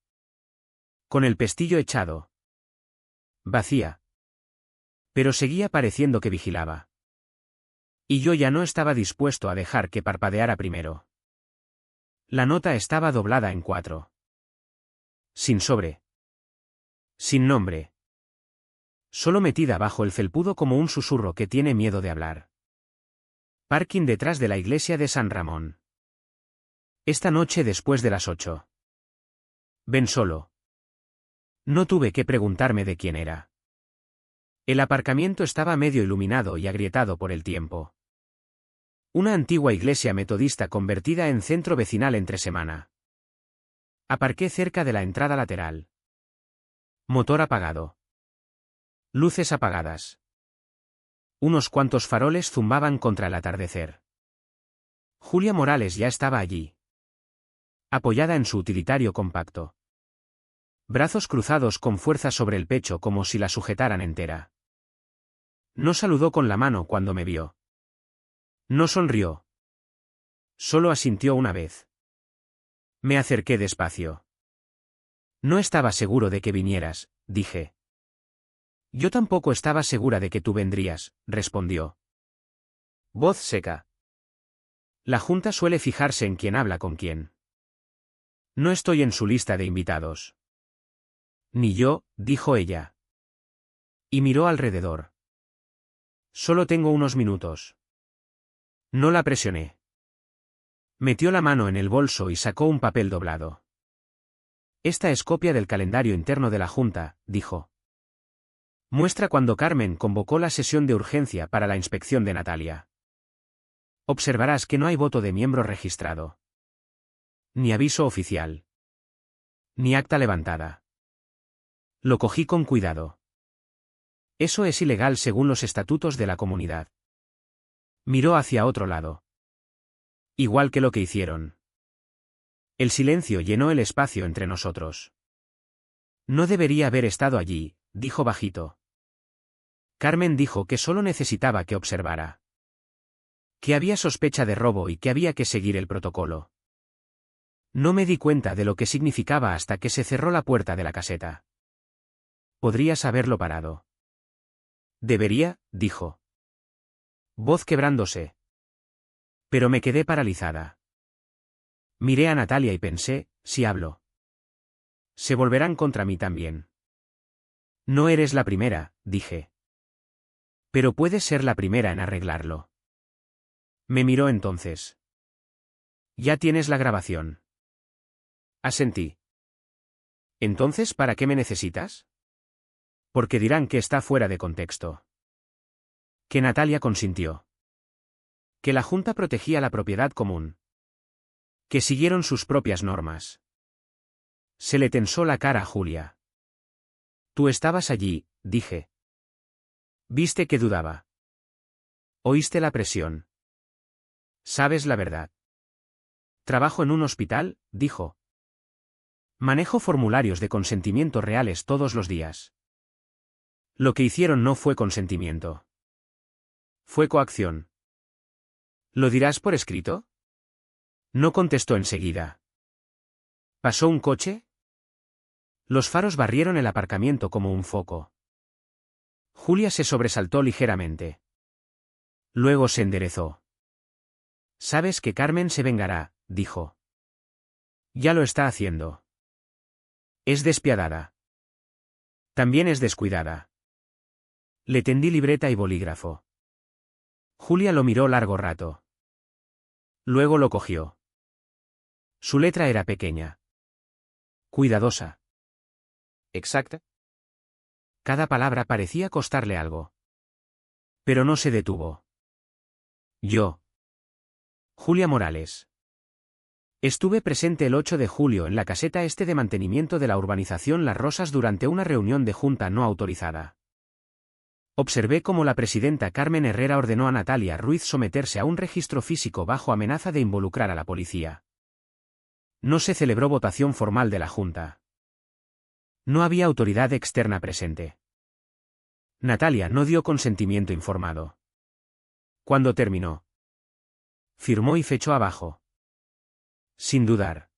Con el pestillo echado. Vacía. Pero seguía pareciendo que vigilaba. Y yo ya no estaba dispuesto a dejar que parpadeara primero. La nota estaba doblada en 4. Sin sobre. Sin nombre. Solo metida bajo el felpudo como un susurro que tiene miedo de hablar. Parking detrás de la iglesia de San Ramón. Esta noche después de las 8. Ven solo. No tuve que preguntarme de quién era. El aparcamiento estaba medio iluminado y agrietado por el tiempo. Una antigua iglesia metodista convertida en centro vecinal entre semana. Aparqué cerca de la entrada lateral. Motor apagado. Luces apagadas. Unos cuantos faroles zumbaban contra el atardecer. Julia Morales ya estaba allí. Apoyada en su utilitario compacto. Brazos cruzados con fuerza sobre el pecho como si la sujetaran entera. No saludó con la mano cuando me vio. No sonrió. Solo asintió una vez. Me acerqué despacio. No estaba seguro de que vinieras, dije. Yo tampoco estaba segura de que tú vendrías, respondió. Voz seca. La junta suele fijarse en quién habla con quién. No estoy en su lista de invitados. Ni yo, dijo ella. Y miró alrededor. Solo tengo unos minutos. No la presioné. Metió la mano en el bolso y sacó un papel doblado. Esta es copia del calendario interno de la Junta, dijo. Muestra cuando Carmen convocó la sesión de urgencia para la inspección de Natalia. Observarás que no hay voto de miembro registrado. Ni aviso oficial. Ni acta levantada. Lo cogí con cuidado. Eso es ilegal según los estatutos de la comunidad. Miró hacia otro lado. Igual que lo que hicieron. El silencio llenó el espacio entre nosotros. No debería haber estado allí, dijo bajito. Carmen dijo que solo necesitaba que observara. Que había sospecha de robo y que había que seguir el protocolo. No me di cuenta de lo que significaba hasta que se cerró la puerta de la caseta. Podrías haberlo parado. Debería, dijo. Voz quebrándose. Pero me quedé paralizada. Miré a Natalia y pensé, si hablo. Se volverán contra mí también. No eres la primera, dije. Pero puedes ser la primera en arreglarlo. Me miró entonces. Ya tienes la grabación. Asentí. Entonces, ¿para qué me necesitas? Porque dirán que está fuera de contexto. Que Natalia consintió. Que la Junta protegía la propiedad común. Que siguieron sus propias normas. Se le tensó la cara a Julia. Tú estabas allí, dije. Viste que dudaba. Oíste la presión. Sabes la verdad. Trabajo en un hospital, dijo. Manejo formularios de consentimiento reales todos los días. Lo que hicieron no fue consentimiento. Fue coacción. ¿Lo dirás por escrito? No contestó enseguida. ¿Pasó un coche? Los faros barrieron el aparcamiento como un foco. Julia se sobresaltó ligeramente. Luego se enderezó. Sabes que Carmen se vengará, dijo. Ya lo está haciendo. Es despiadada. También es descuidada. Le tendí libreta y bolígrafo. Julia lo miró largo rato. Luego lo cogió. Su letra era pequeña. Cuidadosa. Exacta. Cada palabra parecía costarle algo. Pero no se detuvo. Yo. Julia Morales. Estuve presente el 8 de julio en la caseta este de mantenimiento de la urbanización Las Rosas durante una reunión de junta no autorizada. Observé cómo la presidenta Carmen Herrera ordenó a Natalia Ruiz someterse a un registro físico bajo amenaza de involucrar a la policía. No se celebró votación formal de la junta. No había autoridad externa presente. Natalia no dio consentimiento informado. Cuando terminó, firmó y fechó abajo. Sin dudar.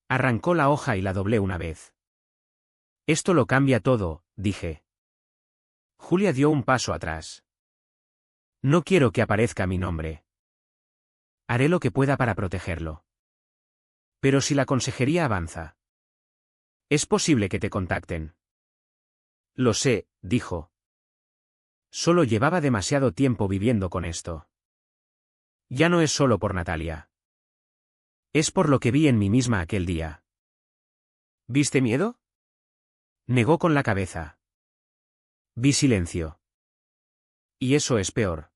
Arrancó la hoja y la doblé una vez. Esto lo cambia todo, dije. Julia dio un paso atrás. No quiero que aparezca mi nombre. Haré lo que pueda para protegerlo. Pero si la consejería avanza, es posible que te contacten. Lo sé, dijo. Solo llevaba demasiado tiempo viviendo con esto. Ya no es solo por Natalia. Es por lo que vi en mí misma aquel día. ¿Viste miedo? Negó con la cabeza. Vi silencio. Y eso es peor.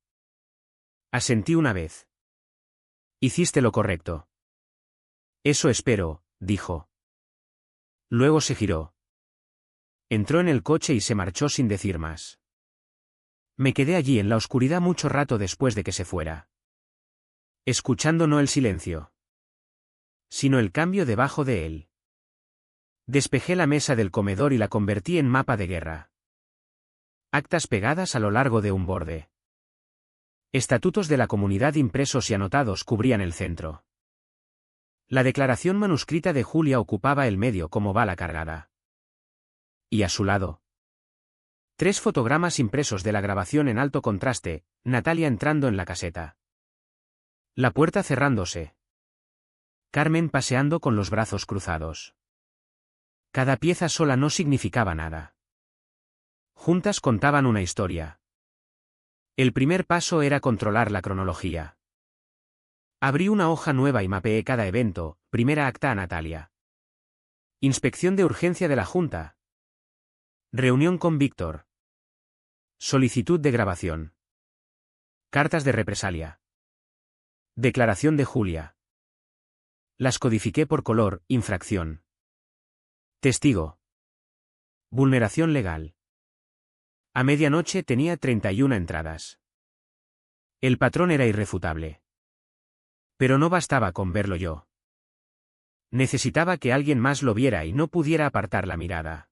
Asentí una vez. Hiciste lo correcto. Eso espero, dijo. Luego se giró. Entró en el coche y se marchó sin decir más. Me quedé allí en la oscuridad mucho rato después de que se fuera. Escuchando no el silencio, sino el cambio debajo de él. Despejé la mesa del comedor y la convertí en mapa de guerra. Actas pegadas a lo largo de un borde. Estatutos de la comunidad impresos y anotados cubrían el centro. La declaración manuscrita de Julia ocupaba el medio como bala cargada. Y a su lado, 3 fotogramas impresos de la grabación en alto contraste, Natalia entrando en la caseta. La puerta cerrándose. Carmen paseando con los brazos cruzados. Cada pieza sola no significaba nada. Juntas contaban una historia. El primer paso era controlar la cronología. Abrí una hoja nueva y mapeé cada evento, primera acta a Natalia. Inspección de urgencia de la Junta. Reunión con Víctor. Solicitud de grabación. Cartas de represalia. Declaración de Julia. Las codifiqué por color, infracción. Testigo. Vulneración legal. A medianoche tenía 31 entradas. El patrón era irrefutable. Pero no bastaba con verlo yo. Necesitaba que alguien más lo viera y no pudiera apartar la mirada.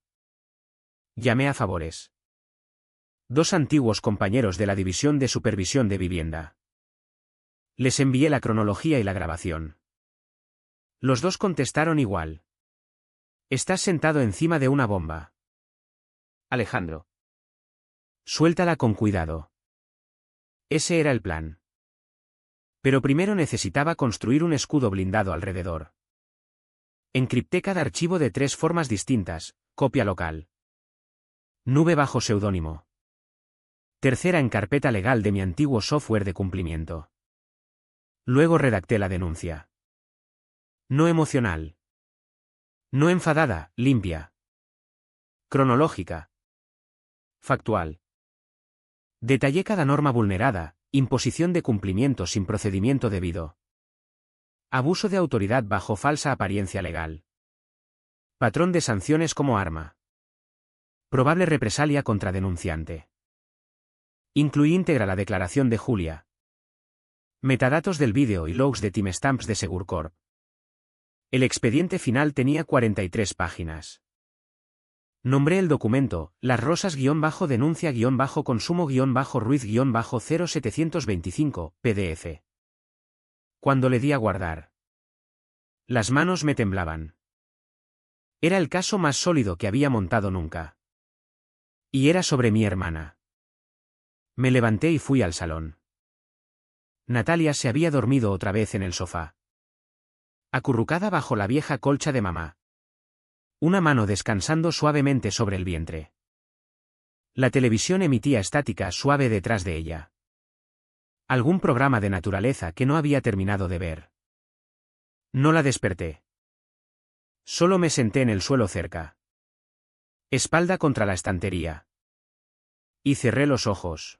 Llamé a Favores. 2 antiguos compañeros de la División de Supervisión de Vivienda. Les envié la cronología y la grabación. Los 2 contestaron igual. Estás sentado encima de una bomba. Alejandro. Suéltala con cuidado. Ese era el plan. Pero primero necesitaba construir un escudo blindado alrededor. Encripté cada archivo de 3 formas distintas, copia local. Nube bajo seudónimo. Tercera en carpeta legal de mi antiguo software de cumplimiento. Luego redacté la denuncia. No emocional. No enfadada, limpia. Cronológica. Factual. Detallé cada norma vulnerada, imposición de cumplimiento sin procedimiento debido. Abuso de autoridad bajo falsa apariencia legal. Patrón de sanciones como arma. Probable represalia contra denunciante. Incluí íntegra la declaración de Julia. Metadatos del vídeo y logs de timestamps de Segurcorp. El expediente final tenía 43 páginas. Nombré el documento, Las Rosas-Consumo-Ruiz-0725, PDF. Cuando le di a guardar, las manos me temblaban. Era el caso más sólido que había montado nunca. Y era sobre mi hermana. Me levanté y fui al salón. Natalia se había dormido otra vez en el sofá. Acurrucada bajo la vieja colcha de mamá. Una mano descansando suavemente sobre el vientre. La televisión emitía estática suave detrás de ella. Algún programa de naturaleza que no había terminado de ver. No la desperté. Solo me senté en el suelo cerca. Espalda contra la estantería. Y cerré los ojos.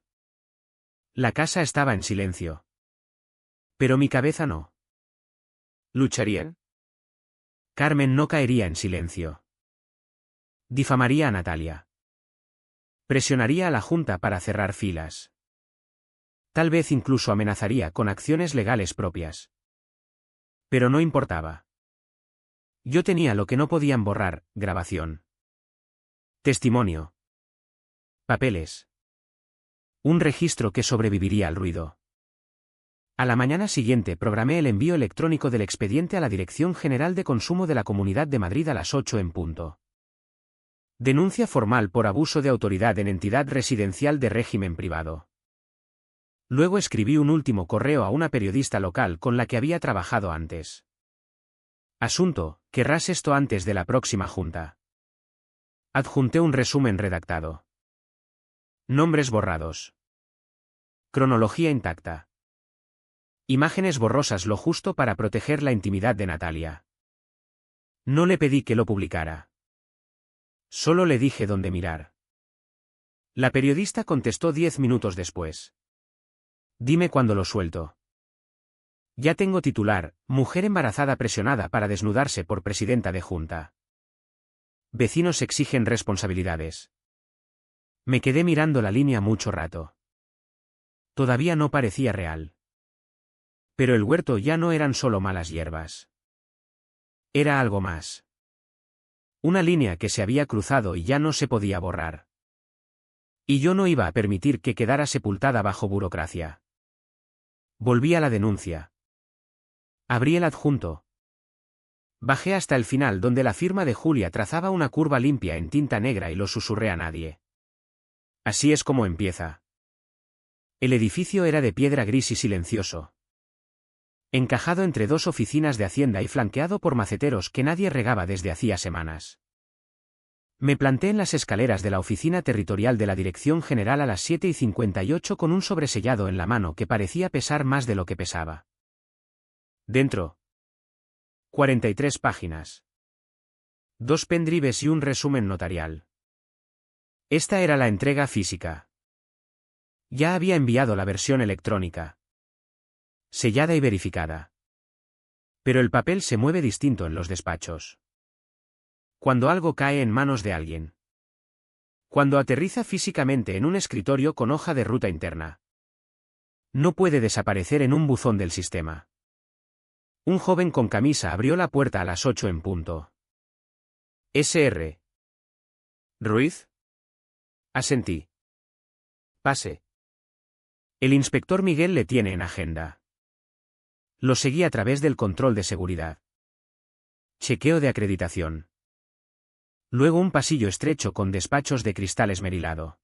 La casa estaba en silencio. Pero mi cabeza no. ¿Lucharían? Carmen no caería en silencio. Difamaría a Natalia. Presionaría a la Junta para cerrar filas. Tal vez incluso amenazaría con acciones legales propias. Pero no importaba. Yo tenía lo que no podían borrar, grabación. Testimonio. Papeles. Un registro que sobreviviría al ruido. A la mañana siguiente programé el envío electrónico del expediente a la Dirección General de Consumo de la Comunidad de Madrid a las 8 en punto. Denuncia formal por abuso de autoridad en entidad residencial de régimen privado. Luego escribí un último correo a una periodista local con la que había trabajado antes. Asunto, querrás esto antes de la próxima junta. Adjunté un resumen redactado. Nombres borrados. Cronología intacta. Imágenes borrosas lo justo para proteger la intimidad de Natalia. No le pedí que lo publicara. Solo le dije dónde mirar. La periodista contestó 10 minutos después. Dime cuándo lo suelto. Ya tengo titular, mujer embarazada presionada para desnudarse por presidenta de junta. Vecinos exigen responsabilidades. Me quedé mirando la línea mucho rato. Todavía no parecía real. Pero el huerto ya no eran solo malas hierbas. Era algo más. Una línea que se había cruzado y ya no se podía borrar. Y yo no iba a permitir que quedara sepultada bajo burocracia. Volví a la denuncia. Abrí el adjunto. Bajé hasta el final donde la firma de Julia trazaba una curva limpia en tinta negra y lo susurré a nadie. Así es como empieza. El edificio era de piedra gris y silencioso. Encajado entre 2 oficinas de Hacienda y flanqueado por maceteros que nadie regaba desde hacía semanas. Me planté en las escaleras de la oficina territorial de la Dirección General a las 7:58 con un sobresellado en la mano que parecía pesar más de lo que pesaba. Dentro. 43 páginas. 2 pendrives y un resumen notarial. Esta era la entrega física. Ya había enviado la versión electrónica, sellada y verificada. Pero el papel se mueve distinto en los despachos. Cuando algo cae en manos de alguien. Cuando aterriza físicamente en un escritorio con hoja de ruta interna. No puede desaparecer en un buzón del sistema. Un joven con camisa abrió la puerta a las 8 en punto. Sr. ¿Ruiz? Asentí. Pase. El inspector Miguel le tiene en agenda. Lo seguí a través del control de seguridad. Chequeo de acreditación. Luego un pasillo estrecho con despachos de cristal esmerilado.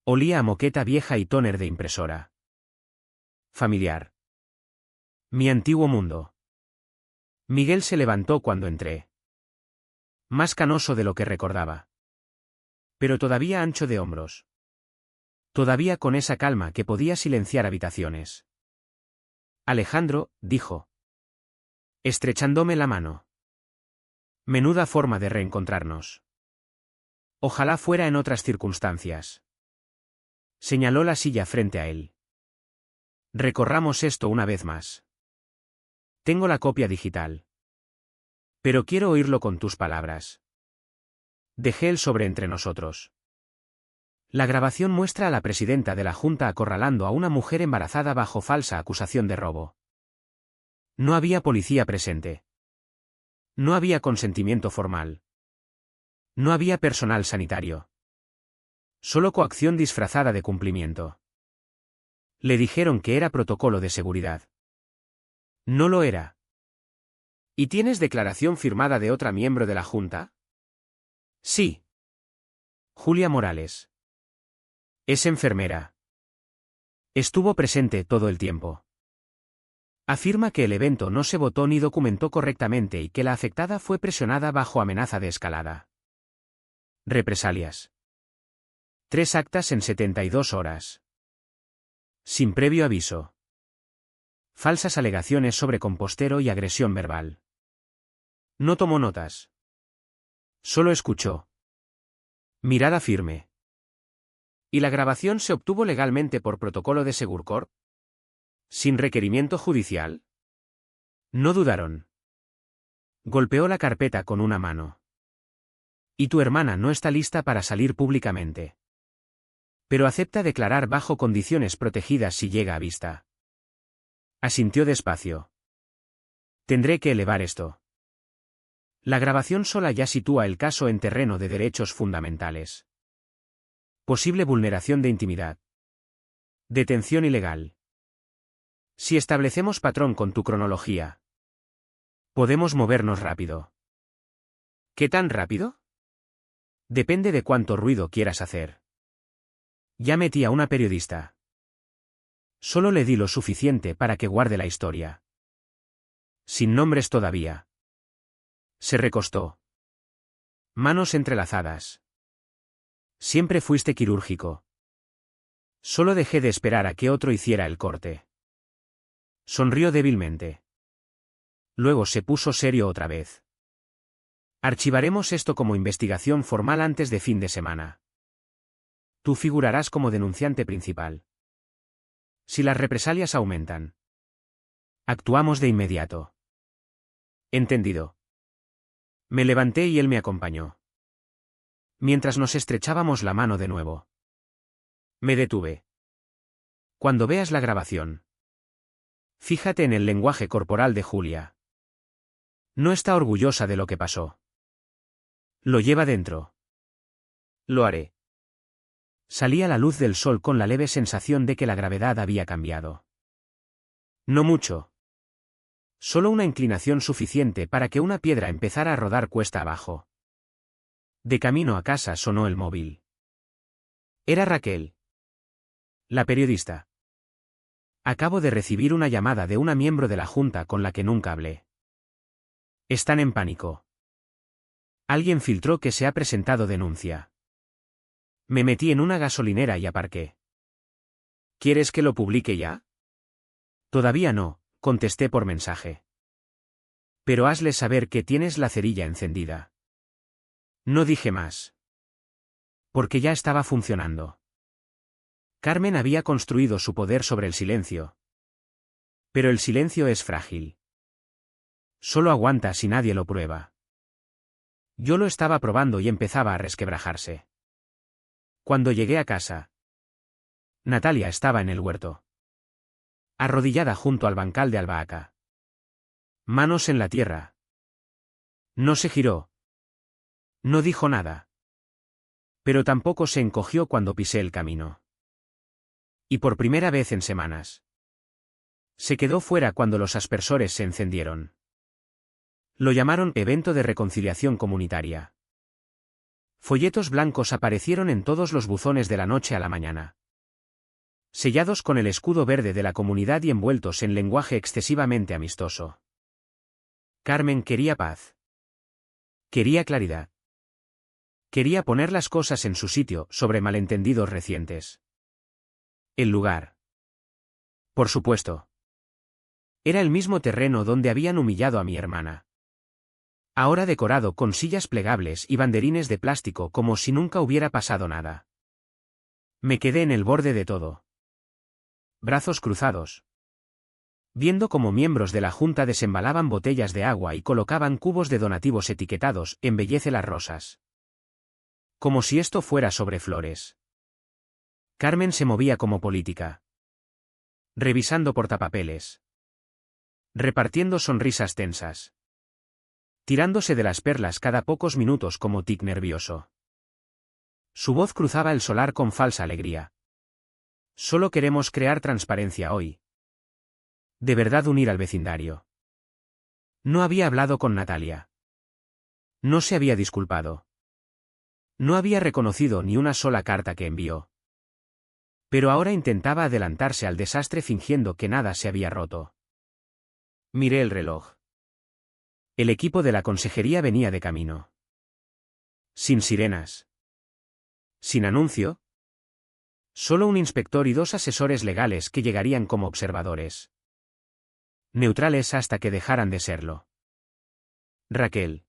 Olía a moqueta vieja y tóner de impresora. Familiar. Mi antiguo mundo. Miguel se levantó cuando entré. Más canoso de lo que recordaba. Pero todavía ancho de hombros. Todavía con esa calma que podía silenciar habitaciones. Alejandro, dijo. Estrechándome la mano. Menuda forma de reencontrarnos. Ojalá fuera en otras circunstancias. Señaló la silla frente a él. Recorramos esto una vez más. Tengo la copia digital. Pero quiero oírlo con tus palabras. Dejé el sobre entre nosotros. La grabación muestra a la presidenta de la Junta acorralando a una mujer embarazada bajo falsa acusación de robo. No había policía presente. No había consentimiento formal. No había personal sanitario. Solo coacción disfrazada de cumplimiento. Le dijeron que era protocolo de seguridad. No lo era. ¿Y tienes declaración firmada de otra miembro de la Junta? Sí. Julia Morales. Es enfermera. Estuvo presente todo el tiempo. Afirma que el evento no se votó ni documentó correctamente y que la afectada fue presionada bajo amenaza de escalada. Represalias. 3 actas en 72 horas. Sin previo aviso. Falsas alegaciones sobre compostero y agresión verbal. No tomó notas. Solo escuchó. Mirada firme. ¿Y la grabación se obtuvo legalmente por protocolo de Segurcorp? ¿Sin requerimiento judicial? No dudaron. Golpeó la carpeta con una mano. Y tu hermana no está lista para salir públicamente. Pero acepta declarar bajo condiciones protegidas si llega a vista. Asintió despacio. Tendré que elevar esto. La grabación sola ya sitúa el caso en terreno de derechos fundamentales. Posible vulneración de intimidad. Detención ilegal. Si establecemos patrón con tu cronología, podemos movernos rápido. ¿Qué tan rápido? Depende de cuánto ruido quieras hacer. Ya metí a una periodista. Solo le di lo suficiente para que guarde la historia. Sin nombres todavía. Se recostó. Manos entrelazadas. Siempre fuiste quirúrgico. Solo dejé de esperar a que otro hiciera el corte. Sonrió débilmente. Luego se puso serio otra vez. Archivaremos esto como investigación formal antes de fin de semana. Tú figurarás como denunciante principal. Si las represalias aumentan, actuamos de inmediato. Entendido. Me levanté y él me acompañó. Mientras nos estrechábamos la mano de nuevo. Me detuve. Cuando veas la grabación, fíjate en el lenguaje corporal de Julia. No está orgullosa de lo que pasó. Lo lleva dentro. Lo haré. Salía la luz del sol con la leve sensación de que la gravedad había cambiado. No mucho. Solo una inclinación suficiente para que una piedra empezara a rodar cuesta abajo. De camino a casa sonó el móvil. Era Raquel. La periodista. Acabo de recibir una llamada de una miembro de la Junta con la que nunca hablé. Están en pánico. Alguien filtró que se ha presentado denuncia. Me metí en una gasolinera y aparqué. ¿Quieres que lo publique ya? Todavía no, contesté por mensaje. Pero hazle saber que tienes la cerilla encendida. No dije más. Porque ya estaba funcionando. Carmen había construido su poder sobre el silencio. Pero el silencio es frágil. Solo aguanta si nadie lo prueba. Yo lo estaba probando y empezaba a resquebrajarse. Cuando llegué a casa, Natalia estaba en el huerto, arrodillada junto al bancal de albahaca. Manos en la tierra. No se giró. No dijo nada. Pero tampoco se encogió cuando pisé el camino. Y por primera vez en semanas. Se quedó fuera cuando los aspersores se encendieron. Lo llamaron Evento de Reconciliación Comunitaria. Folletos blancos aparecieron en todos los buzones de la noche a la mañana. Sellados con el escudo verde de la comunidad y envueltos en lenguaje excesivamente amistoso. Carmen quería paz. Quería claridad. Quería poner las cosas en su sitio sobre malentendidos recientes. El lugar. Por supuesto. Era el mismo terreno donde habían humillado a mi hermana. Ahora decorado con sillas plegables y banderines de plástico como si nunca hubiera pasado nada. Me quedé en el borde de todo. Brazos cruzados. Viendo cómo miembros de la junta desembalaban botellas de agua y colocaban cubos de donativos etiquetados "Embellece las rosas". Como si esto fuera sobre flores. Carmen se movía como política. Revisando portapapeles. Repartiendo sonrisas tensas. Tirándose de las perlas cada pocos minutos como tic nervioso. Su voz cruzaba el solar con falsa alegría. Solo queremos crear transparencia hoy. De verdad unir al vecindario. No había hablado con Natalia. No se había disculpado. No había reconocido ni una sola carta que envió. Pero ahora intentaba adelantarse al desastre fingiendo que nada se había roto. Miré el reloj. El equipo de la consejería venía de camino. Sin sirenas. Sin anuncio. Solo un inspector y 2 asesores legales que llegarían como observadores. Neutrales hasta que dejaran de serlo. Raquel.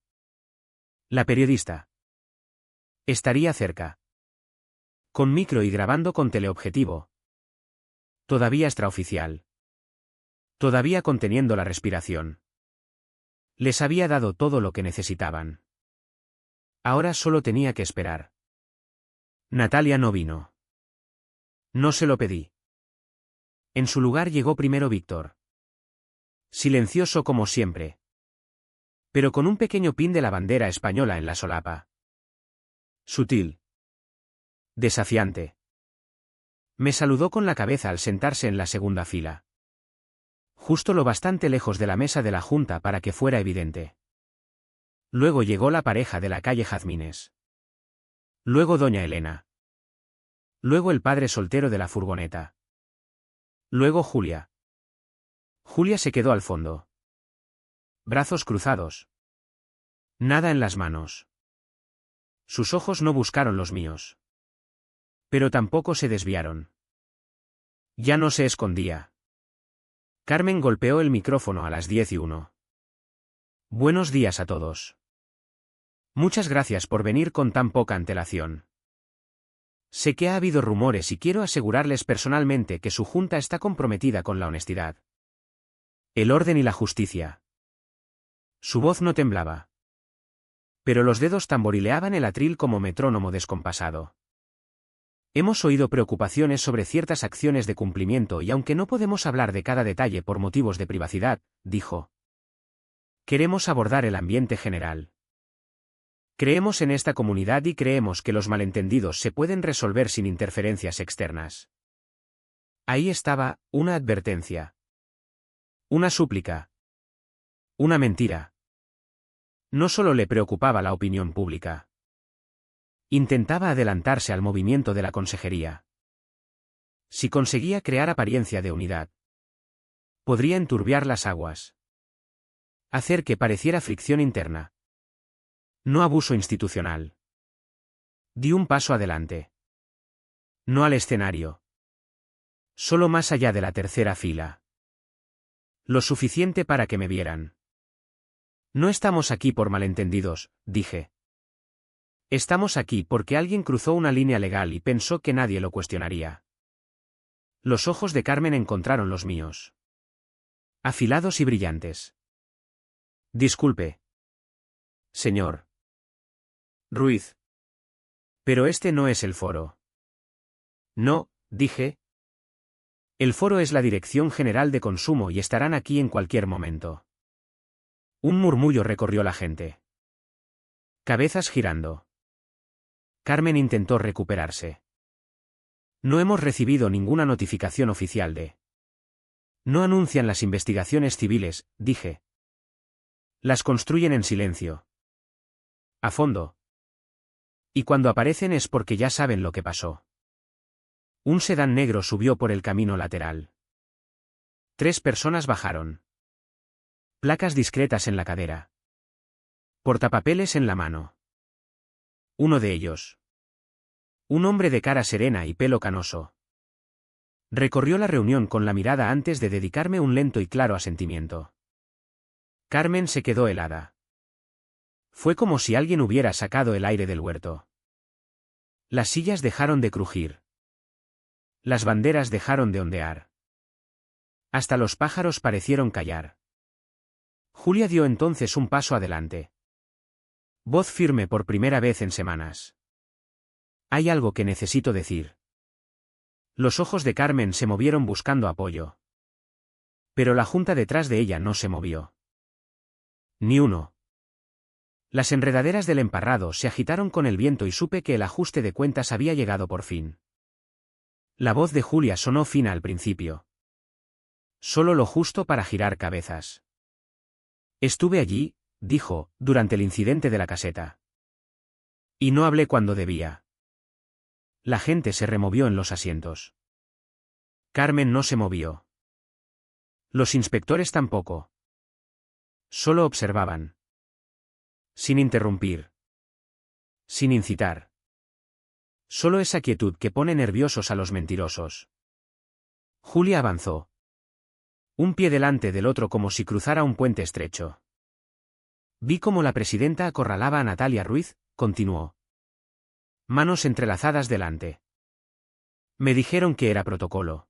La periodista. Estaría cerca. Con micro y grabando con teleobjetivo. Todavía extraoficial. Todavía conteniendo la respiración. Les había dado todo lo que necesitaban. Ahora solo tenía que esperar. Natalia no vino. No se lo pedí. En su lugar llegó primero Víctor. Silencioso como siempre. Pero con un pequeño pin de la bandera española en la solapa. Sutil. Desafiante. Me saludó con la cabeza al sentarse en la segunda fila. Justo lo bastante lejos de la mesa de la junta para que fuera evidente. Luego llegó la pareja de la calle Jazmines. Luego doña Elena. Luego el padre soltero de la furgoneta. Luego Julia. Julia se quedó al fondo. Brazos cruzados. Nada en las manos. Sus ojos no buscaron los míos. Pero tampoco se desviaron. Ya no se escondía. Carmen golpeó el micrófono a las 10:01. Buenos días a todos. Muchas gracias por venir con tan poca antelación. Sé que ha habido rumores y quiero asegurarles personalmente que su junta está comprometida con la honestidad, el orden y la justicia. Su voz no temblaba. Pero los dedos tamborileaban el atril como metrónomo descompasado. Hemos oído preocupaciones sobre ciertas acciones de cumplimiento y aunque no podemos hablar de cada detalle por motivos de privacidad, dijo. Queremos abordar el ambiente general. Creemos en esta comunidad y creemos que los malentendidos se pueden resolver sin interferencias externas. Ahí estaba, una advertencia. Una súplica. Una mentira. No solo le preocupaba la opinión pública. Intentaba adelantarse al movimiento de la consejería. Si conseguía crear apariencia de unidad, podría enturbiar las aguas. Hacer que pareciera fricción interna. No abuso institucional. Di un paso adelante. No al escenario. Solo más allá de la tercera fila. Lo suficiente para que me vieran. No estamos aquí por malentendidos, dije. Estamos aquí porque alguien cruzó una línea legal y pensó que nadie lo cuestionaría. Los ojos de Carmen encontraron los míos. Afilados y brillantes. Disculpe. Señor Ruiz. Pero este no es el foro. No, dije. El foro es la Dirección General de Consumo y estarán aquí en cualquier momento. Un murmullo recorrió la gente. Cabezas girando. Carmen intentó recuperarse. No hemos recibido ninguna notificación oficial de... No anuncian las investigaciones civiles, dije. Las construyen en silencio. A fondo. Y cuando aparecen es porque ya saben lo que pasó. Un sedán negro subió por el camino lateral. 3 personas bajaron. Placas discretas en la cadera. Portapapeles en la mano. Uno de ellos. Un hombre de cara serena y pelo canoso. Recorrió la reunión con la mirada antes de dedicarme un lento y claro asentimiento. Carmen se quedó helada. Fue como si alguien hubiera sacado el aire del huerto. Las sillas dejaron de crujir. Las banderas dejaron de ondear. Hasta los pájaros parecieron callar. Julia dio entonces un paso adelante. Voz firme por primera vez en semanas. Hay algo que necesito decir. Los ojos de Carmen se movieron buscando apoyo. Pero la junta detrás de ella no se movió. Ni uno. Las enredaderas del emparrado se agitaron con el viento y supe que el ajuste de cuentas había llegado por fin. La voz de Julia sonó fina al principio. Solo lo justo para girar cabezas. Estuve allí, dijo, durante el incidente de la caseta. Y no hablé cuando debía. La gente se removió en los asientos. Carmen no se movió. Los inspectores tampoco. Solo observaban. Sin interrumpir. Sin incitar. Solo esa quietud que pone nerviosos a los mentirosos. Julia avanzó. Un pie delante del otro como si cruzara un puente estrecho. Vi cómo la presidenta acorralaba a Natalia Ruiz, continuó. Manos entrelazadas delante. Me dijeron que era protocolo.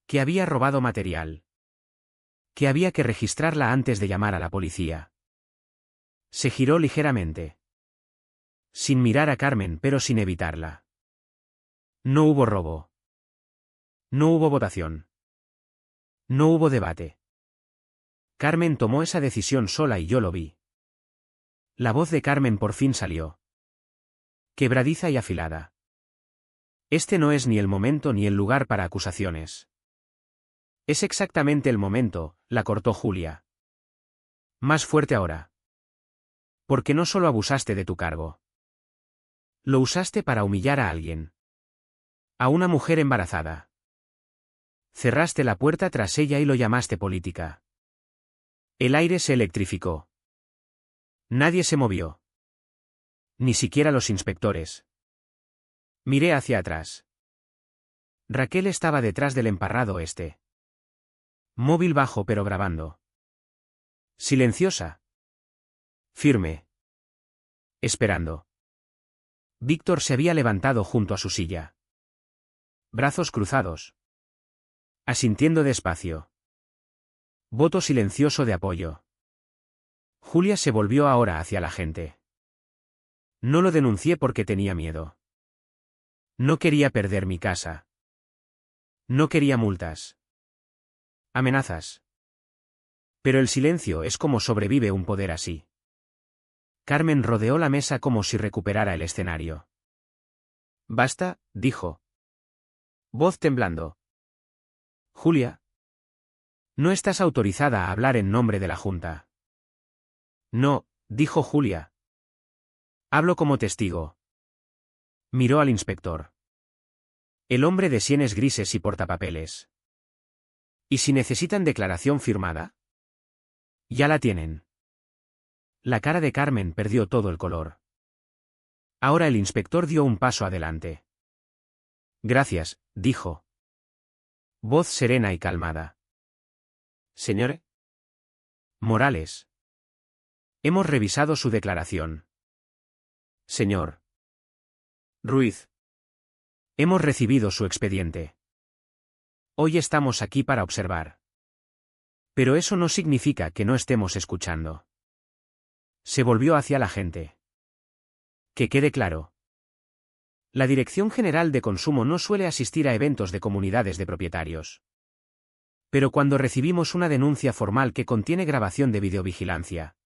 Que había robado material. Que había que registrarla antes de llamar a la policía. Se giró ligeramente. Sin mirar a Carmen pero sin evitarla. No hubo robo. No hubo votación. No hubo debate. Carmen tomó esa decisión sola y yo lo vi. La voz de Carmen por fin salió. Quebradiza y afilada. Este no es ni el momento ni el lugar para acusaciones. Es exactamente el momento, la cortó Julia. Más fuerte ahora. Porque no solo abusaste de tu cargo. Lo usaste para humillar a alguien. A una mujer embarazada. Cerraste la puerta tras ella y lo llamaste política. El aire se electrificó. Nadie se movió. Ni siquiera los inspectores. Miré hacia atrás. Raquel estaba detrás del emparrado este. Móvil bajo pero grabando. Silenciosa. Firme. Esperando. Víctor se había levantado junto a su silla. Brazos cruzados. Asintiendo despacio. Voto silencioso de apoyo. Julia se volvió ahora hacia la gente. No lo denuncié porque tenía miedo. No quería perder mi casa. No quería multas. Amenazas. Pero el silencio es como sobrevive un poder así. Carmen rodeó la mesa como si recuperara el escenario. Basta, dijo. Voz temblando. Julia. No estás autorizada a hablar en nombre de la Junta. No, dijo Julia. Hablo como testigo. Miró al inspector. El hombre de sienes grises y portapapeles. ¿Y si necesitan declaración firmada? Ya la tienen. La cara de Carmen perdió todo el color. Ahora el inspector dio un paso adelante. Gracias, dijo. Voz serena y calmada. Señor Morales. Hemos revisado su declaración. Señor Ruiz. Hemos recibido su expediente. Hoy estamos aquí para observar. Pero eso no significa que no estemos escuchando. Se volvió hacia la gente. Que quede claro. La Dirección General de Consumo no suele asistir a eventos de comunidades de propietarios. Pero cuando recibimos una denuncia formal que contiene grabación de videovigilancia,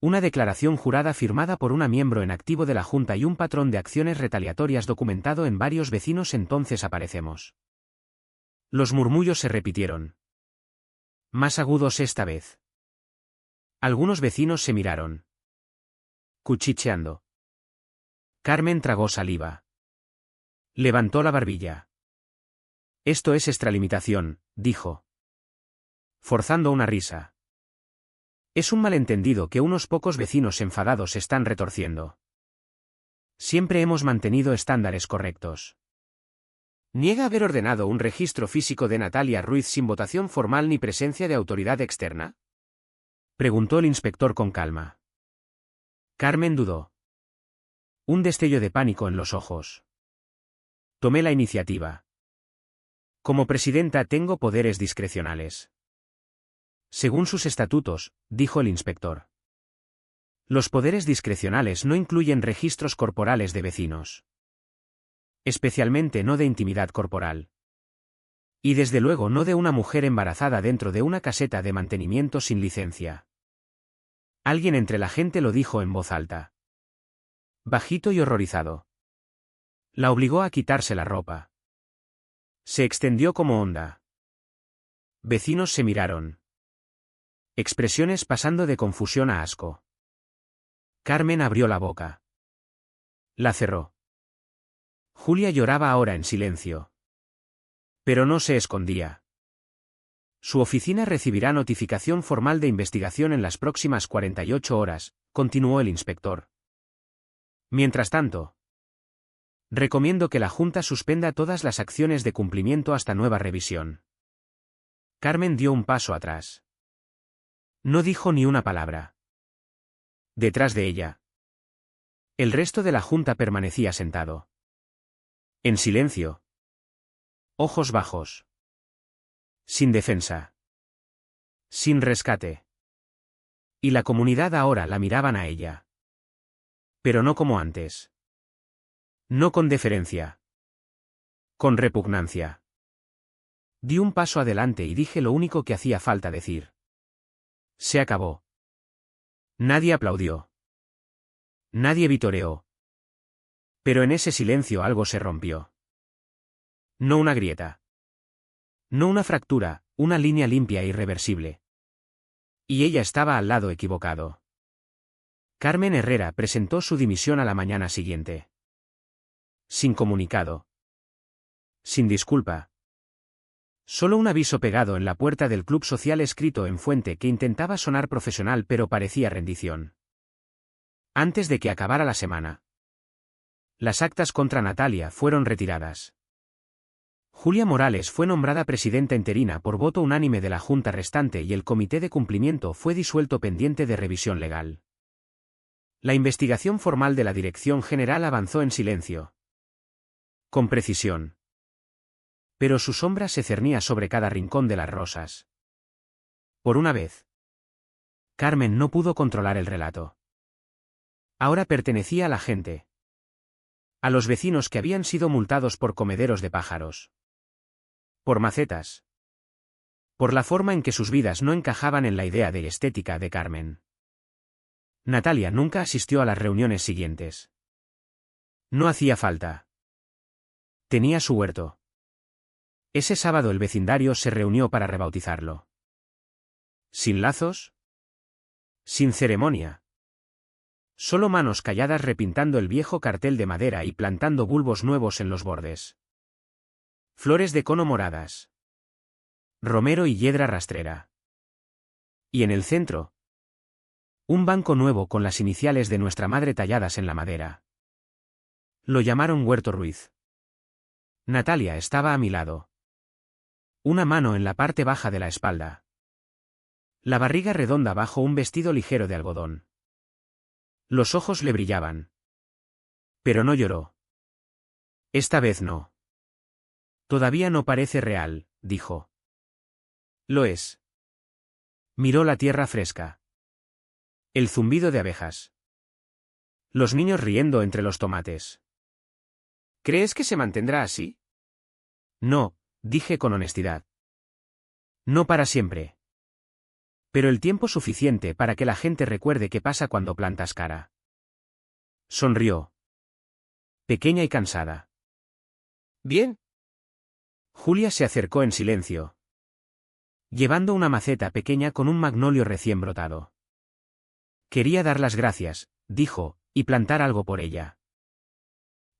una declaración jurada firmada por una miembro en activo de la Junta y un patrón de acciones retaliatorias documentado en varios vecinos, entonces aparecemos. Los murmullos se repitieron. Más agudos esta vez. Algunos vecinos se miraron, cuchicheando. Carmen tragó saliva. Levantó la barbilla. Esto es extralimitación, dijo, forzando una risa. Es un malentendido que unos pocos vecinos enfadados están retorciendo. Siempre hemos mantenido estándares correctos. ¿Niega haber ordenado un registro físico de Natalia Ruiz sin votación formal ni presencia de autoridad externa? Preguntó el inspector con calma. Carmen dudó. Un destello de pánico en los ojos. Tomé la iniciativa. Como presidenta tengo poderes discrecionales. Según sus estatutos, dijo el inspector. Los poderes discrecionales no incluyen registros corporales de vecinos. Especialmente no de intimidad corporal. Y desde luego no de una mujer embarazada dentro de una caseta de mantenimiento sin licencia. Alguien entre la gente lo dijo en voz alta. Bajito y horrorizado. La obligó a quitarse la ropa. Se extendió como onda. Vecinos se miraron. Expresiones pasando de confusión a asco. Carmen abrió la boca. La cerró. Julia lloraba ahora en silencio. Pero no se escondía. Su oficina recibirá notificación formal de investigación en las próximas 48 horas, continuó el inspector. Mientras tanto, recomiendo que la Junta suspenda todas las acciones de cumplimiento hasta nueva revisión. Carmen dio un paso atrás. No dijo ni una palabra. Detrás de ella, el resto de la Junta permanecía sentado. En silencio. Ojos bajos. Sin defensa. Sin rescate. Y la comunidad ahora la miraban a ella. Pero no como antes. No con deferencia. Con repugnancia. Di un paso adelante y dije lo único que hacía falta decir. Se acabó. Nadie aplaudió. Nadie vitoreó. Pero en ese silencio algo se rompió. No una grieta. No una fractura, una línea limpia e irreversible. Y ella estaba al lado equivocado. Carmen Herrera presentó su dimisión a la mañana siguiente. Sin comunicado. Sin disculpa. Solo un aviso pegado en la puerta del club social escrito en fuente que intentaba sonar profesional pero parecía rendición. Antes de que acabara la semana, las actas contra Natalia fueron retiradas. Julia Morales fue nombrada presidenta interina por voto unánime de la Junta restante y el comité de cumplimiento fue disuelto pendiente de revisión legal. La investigación formal de la Dirección General avanzó en silencio. Con precisión. Pero su sombra se cernía sobre cada rincón de las Rosas. Por una vez, Carmen no pudo controlar el relato. Ahora pertenecía a la gente. A los vecinos que habían sido multados por comederos de pájaros. Por macetas. Por la forma en que sus vidas no encajaban en la idea de estética de Carmen. Natalia nunca asistió a las reuniones siguientes. No hacía falta. Tenía su huerto. Ese sábado el vecindario se reunió para rebautizarlo. Sin lazos. Sin ceremonia. Solo manos calladas repintando el viejo cartel de madera y plantando bulbos nuevos en los bordes. Flores de cono moradas. Romero y hiedra rastrera. Y en el centro, un banco nuevo con las iniciales de nuestra madre talladas en la madera. Lo llamaron Huerto Ruiz. Natalia estaba a mi lado. Una mano en la parte baja de la espalda. La barriga redonda bajo un vestido ligero de algodón. Los ojos le brillaban. Pero no lloró. Esta vez no. Todavía no parece real, dijo. Lo es. Miró la tierra fresca. El zumbido de abejas. Los niños riendo entre los tomates. ¿Crees que se mantendrá así? No, dije con honestidad. No para siempre. Pero el tiempo suficiente para que la gente recuerde qué pasa cuando plantas cara. Sonrió. Pequeña y cansada. Bien. Julia se acercó en silencio, llevando una maceta pequeña con un magnolio recién brotado. Quería dar las gracias, dijo, y plantar algo por ella.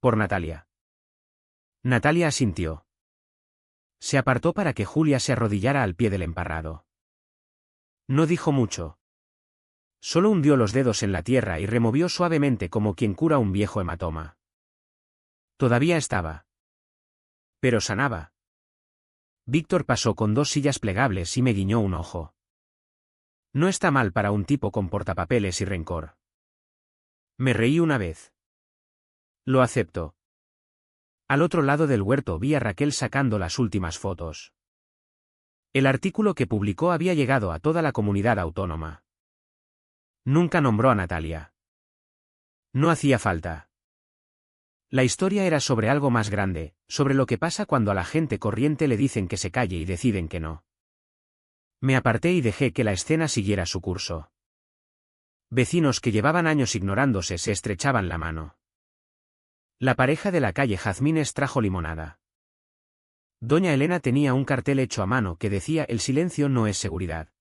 Por Natalia. Natalia asintió. Se apartó para que Julia se arrodillara al pie del emparrado. No dijo mucho. Solo hundió los dedos en la tierra y removió suavemente como quien cura un viejo hematoma. Todavía estaba. Pero sanaba. Víctor pasó con 2 sillas plegables y me guiñó un ojo. No está mal para un tipo con portapapeles y rencor. Me reí una vez. Lo acepto. Al otro lado del huerto vi a Raquel sacando las últimas fotos. El artículo que publicó había llegado a toda la comunidad autónoma. Nunca nombró a Natalia. No hacía falta. La historia era sobre algo más grande, sobre lo que pasa cuando a la gente corriente le dicen que se calle y deciden que no. Me aparté y dejé que la escena siguiera su curso. Vecinos que llevaban años ignorándose se estrechaban la mano. La pareja de la calle Jazmines trajo limonada. Doña Elena tenía un cartel hecho a mano que decía: el silencio no es seguridad.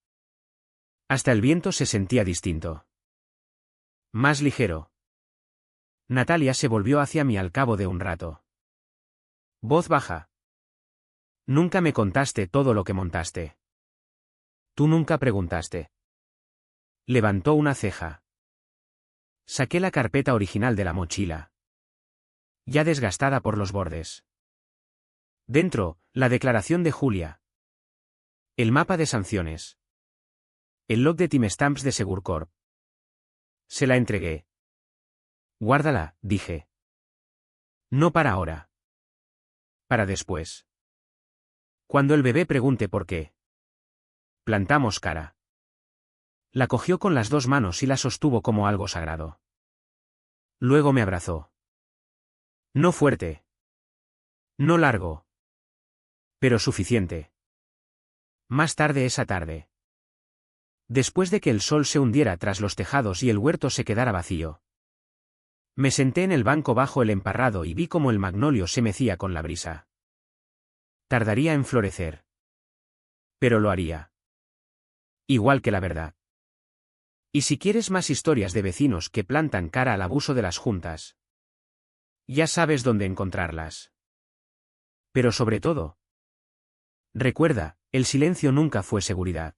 Hasta el viento se sentía distinto. Más ligero. Natalia se volvió hacia mí al cabo de un rato. Voz baja. Nunca me contaste todo lo que montaste. Tú nunca preguntaste. Levantó una ceja. Saqué la carpeta original de la mochila. Ya desgastada por los bordes. Dentro, la declaración de Julia. El mapa de sanciones. El log de timestamps de Segurcorp. Se la entregué. Guárdala, dije. No para ahora. Para después. Cuando el bebé pregunte por qué. Plantamos cara. La cogió con las 2 manos y la sostuvo como algo sagrado. Luego me abrazó. No fuerte. No largo. Pero suficiente. Más tarde esa tarde. Después de que el sol se hundiera tras los tejados y el huerto se quedara vacío. Me senté en el banco bajo el emparrado y vi cómo el magnolio se mecía con la brisa. Tardaría en florecer. Pero lo haría. Igual que la verdad. Y si quieres más historias de vecinos que plantan cara al abuso de las juntas, ya sabes dónde encontrarlas. Pero sobre todo, recuerda, el silencio nunca fue seguridad.